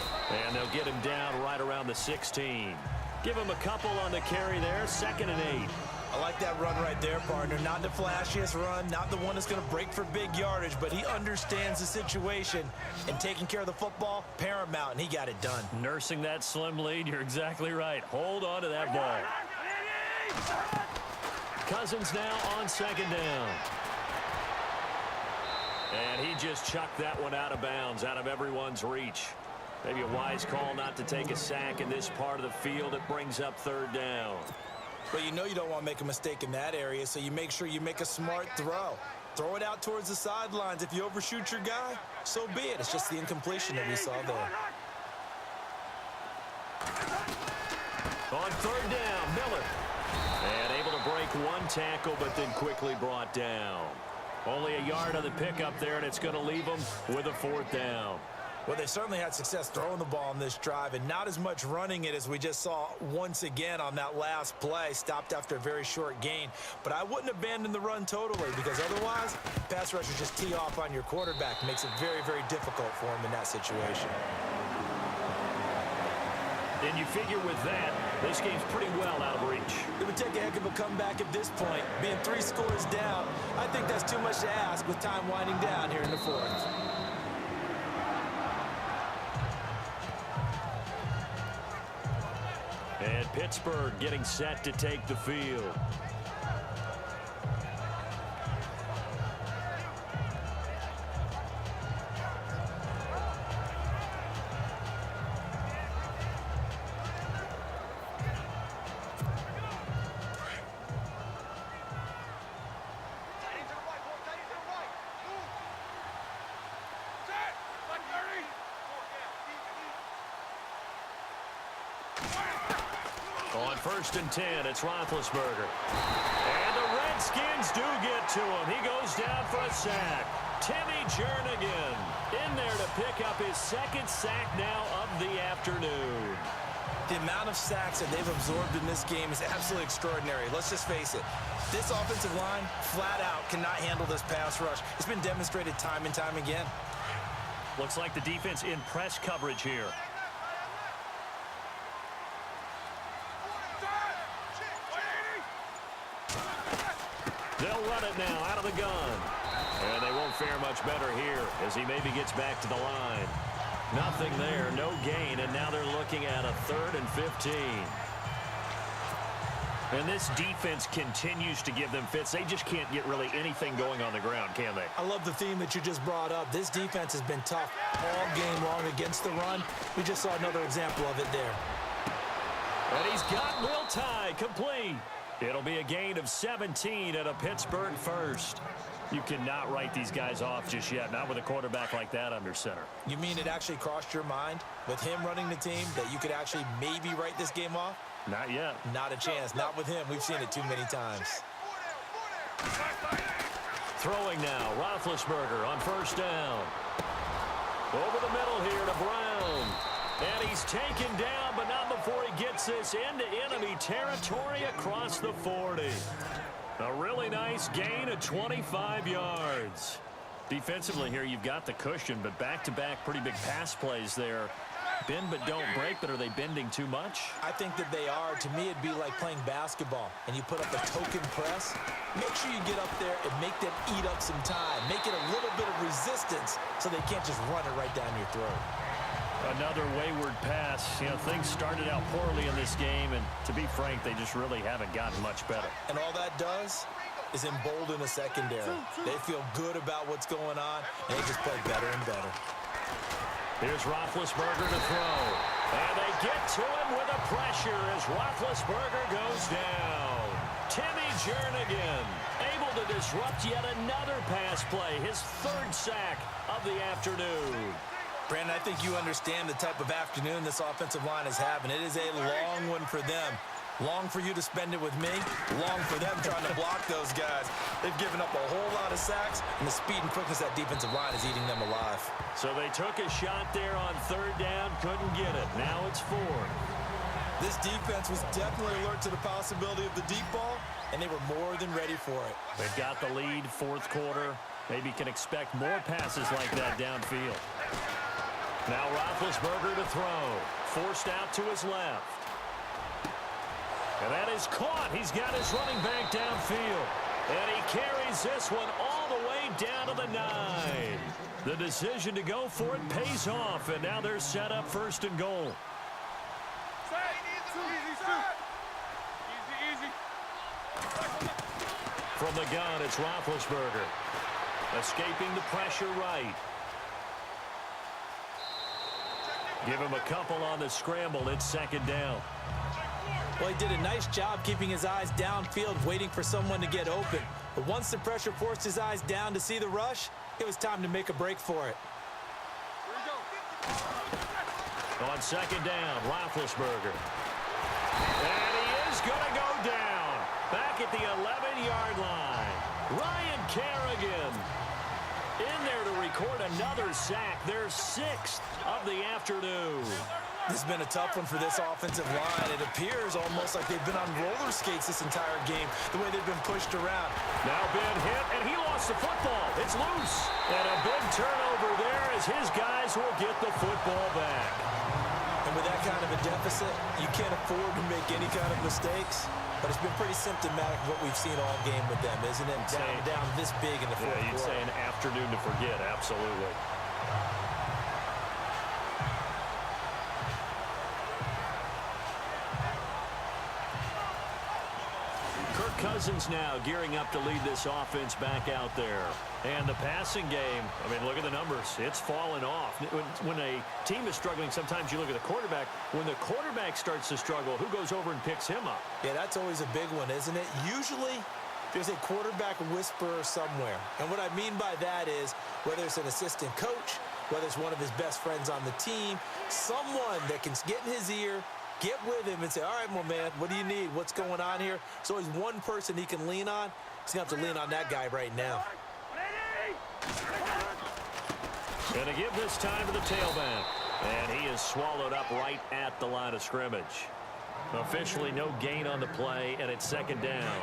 B: And they'll get him down right around the 16. Give him a couple on the carry there, 2nd and 8.
C: I like that run right there, partner. Not the flashiest run, not the one that's going to break for big yardage, but he understands the situation, and taking care of the football, paramount, and he got it done.
B: Nursing that slim lead, you're exactly right. Hold on to that ball. Cousins now on 2nd down. And he just chucked that one out of bounds, out of everyone's reach. Maybe a wise call not to take a sack in this part of the field. It brings up 3rd down.
C: But you know you don't want to make a mistake in that area, so you make sure you make a smart throw. Throw it out towards the sidelines. If you overshoot your guy, so be it. It's just the incompletion that we saw there.
B: On 3rd down, Miller. And able to break one tackle, but then quickly brought down. Only a yard on the pickup there, and it's going to leave them with a 4th down.
C: Well, they certainly had success throwing the ball on this drive, and not as much running it as we just saw once again on that last play. Stopped after a very short gain. But I wouldn't abandon the run totally, because otherwise, pass rushers just tee off on your quarterback. Makes it very, very difficult for him in that situation.
B: And you figure with that, this game's pretty well out of reach.
C: It would take a heck of a comeback at this point. Being 3 scores down, I think that's too much to ask with time winding down here in the 4th.
B: And Pittsburgh getting set to take the field. On 1st and 10, it's Roethlisberger. And the Redskins do get to him. He goes down for a sack. Timmy Jernigan in there to pick up his 2nd sack now of the afternoon.
C: The amount of sacks that they've absorbed in this game is absolutely extraordinary. Let's just face it. This offensive line, flat out, cannot handle this pass rush. It's been demonstrated time and time again.
B: Looks like the defense in press coverage here. They'll run it now out of the gun. And they won't fare much better here as he maybe gets back to the line. Nothing there, no gain, and now they're looking at a 3rd and 15. And this defense continues to give them fits. They just can't get really anything going on the ground, can they?
C: I love the theme that you just brought up. This defense has been tough all game long against the run. We just saw another example of it there.
B: And he's got Will Tye complete. It'll be a gain of 17 at a Pittsburgh 1st. You cannot write these guys off just yet, not with a quarterback like that under center.
C: You mean it actually crossed your mind with him running the team that you could actually maybe write this game off?
B: Not yet.
C: Not a chance. Not with him. We've seen it too many times.
B: Throwing now, Roethlisberger on 1st down. Over the middle here to Brown. And he's taken down, but not before he gets this into enemy territory across the 40. A really nice gain of 25 yards. Defensively here, you've got the cushion, but back-to-back pretty big pass plays there. Bend but don't break, but are they bending too much?
C: I think that they are. To me, it'd be like playing basketball, and you put up a token press. Make sure you get up there and make them eat up some time. Make it a little bit of resistance so they can't just run it right down your throat.
B: Another wayward pass. You know, things started out poorly in this game, and to be frank, they just really haven't gotten much better.
C: And all that does is embolden a secondary. They feel good about what's going on, and they just play better and better.
B: Here's Roethlisberger to throw. And they get to him with the pressure as Roethlisberger goes down. Timmy Jernigan able to disrupt yet another pass play, his 3rd sack of the afternoon.
C: Brandon, I think you understand the type of afternoon this offensive line is having. It is a long one for them. Long for you to spend it with me. Long for them trying to block those guys. They've given up a whole lot of sacks, and the speed and quickness of that defensive line is eating them alive.
B: So they took a shot there on 3rd down, couldn't get it. Now it's 4th.
C: This defense was definitely alert to the possibility of the deep ball, and they were more than ready for it.
B: They've got the lead, 4th quarter. Maybe can expect more passes like that downfield. Now Roethlisberger to throw. Forced out to his left. And that is caught. He's got his running back downfield. And he carries this one all the way down to the 9. The decision to go for it pays off, and now they're set up 1st and goal. From the gun, it's Roethlisberger. Escaping the pressure right. Give him a couple on the scramble. It's 2nd down.
C: Well, he did a nice job keeping his eyes downfield, waiting for someone to get open. But once the pressure forced his eyes down to see the rush, it was time to make a break for it.
B: On 2nd down, Roethlisberger. And he is going to go down. Back at the 11-yard line. Ryan Kerrigan in there to record another sack. Their 6th of the afternoon.
C: This has been a tough one for this offensive line. It appears almost like they've been on roller skates this entire game, the way they've been pushed around.
B: Now Ben hit, and he lost the football. It's loose. And a big turnover there as his guys will get the football back.
C: And with that kind of a deficit, you can't afford to make any kind of mistakes. But it's been pretty symptomatic of what we've seen all game with them, isn't it? Down this big in the fourth quarter.
B: You'd say an afternoon to forget, absolutely. Kirk Cousins now gearing up to lead this offense back out there. And the passing game, I mean, look at the numbers. It's fallen off. When a team is struggling, sometimes you look at the quarterback. When the quarterback starts to struggle, who goes over and picks him up?
C: Yeah, that's always a big one, isn't it? Usually, there's a quarterback whisperer somewhere. And what I mean by that is, whether it's an assistant coach, whether it's one of his best friends on the team, someone that can get in his ear, get with him and say, all right, well, man, what do you need? What's going on here? So he's one person he can lean on. He's going to have to lean on that guy right now.
B: Going to give this time to the tailback. And he is swallowed up right at the line of scrimmage. Officially no gain on the play, and it's 2nd down.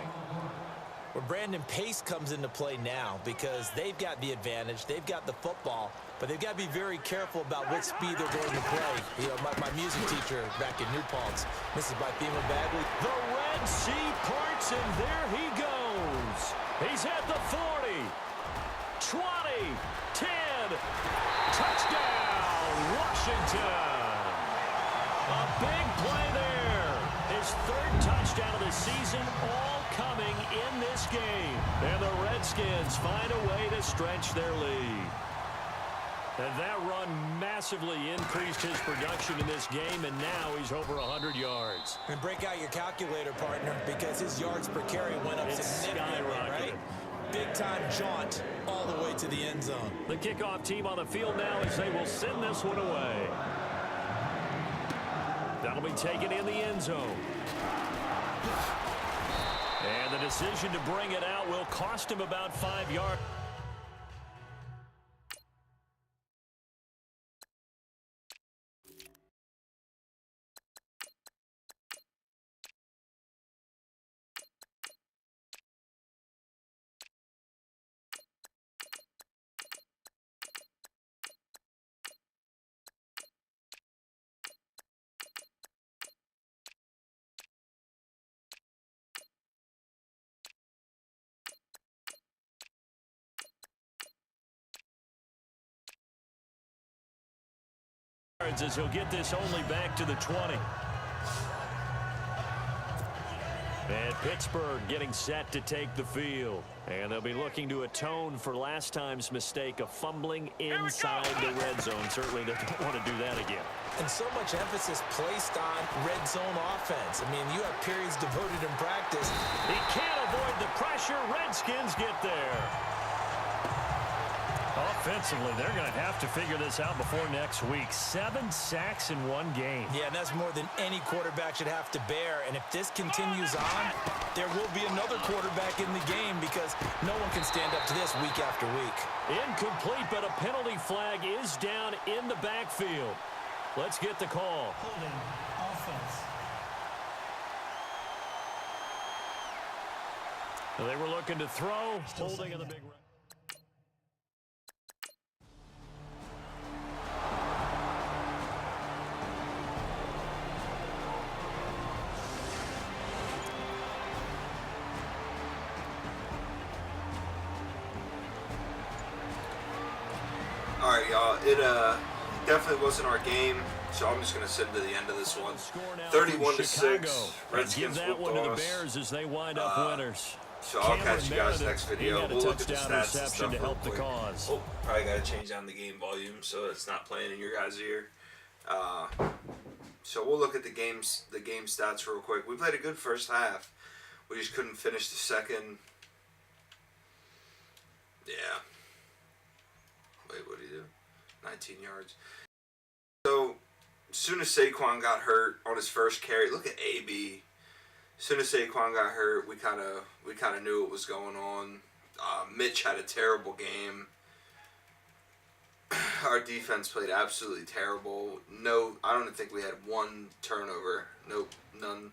C: Well, Brandon, pace comes into play now because they've got the advantage. They've got the football, but they've got to be very careful about what speed they're going to play. You know, my music teacher back in New Paltz, Mrs. Bythema Bagley.
B: The Red Sea parts, and there he goes. He's at the 40, 20, 10, touchdown, Washington. A big play there. His 3rd touchdown of the season, all coming in this game. And the Redskins find a way to stretch their lead. And that run massively increased his production in this game, and now he's over 100 yards.
C: And break out your calculator, partner, because his yards per carry went up significantly, right? Big-time jaunt all the way to the end zone.
B: The kickoff team on the field now as they will send this one away. That'll be taken in the end zone. And the decision to bring it out will cost him about 5 yards. As he'll get this only back to the 20. And Pittsburgh getting set to take the field. And they'll be looking to atone for last time's mistake of fumbling inside the red zone. Certainly they don't want to do that again.
C: And so much emphasis placed on red zone offense. I mean, you have periods devoted in practice.
B: He can't avoid the pressure. Redskins get there. Offensively, they're going to have to figure this out before next week. 7 sacks in one game.
C: Yeah, and that's more than any quarterback should have to bear. And if this continues on, there will be another quarterback in the game because no one can stand up to this week after week.
B: Incomplete, but a penalty flag is down in the backfield. Let's get the call.
E: Holding offense.
B: They were looking to throw, holding in the big run.
D: Alright, y'all. It definitely wasn't our game, so I'm just gonna send to the end of this one. 31-6. Redskins
B: that
D: whooped
B: one to the
D: us.
B: Bears as they wind up winners.
D: So I'll catch you guys next video.
B: He had a
D: We'll look at the
B: touchdown
D: stats and
B: reception
D: stuff
B: to
D: real
B: help the
D: quick.
B: cause.
D: Oh, probably gotta change down the game volume so it's not playing in your guys' ear. So we'll look at the game stats real quick. We played a good first half. We just couldn't finish the second. Yeah. Wait, what did he do? 19 yards. So, as soon as Saquon got hurt on his first carry, look at AB. As soon as Saquon got hurt, we kind of knew what was going on. Mitch had a terrible game. Our defense played absolutely terrible. No, I don't think we had one turnover. Nope, none.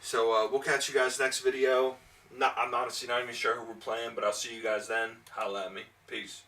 D: So we'll catch you guys next video. I'm honestly not even sure who we're playing, but I'll see you guys then. Holla at me. Peace.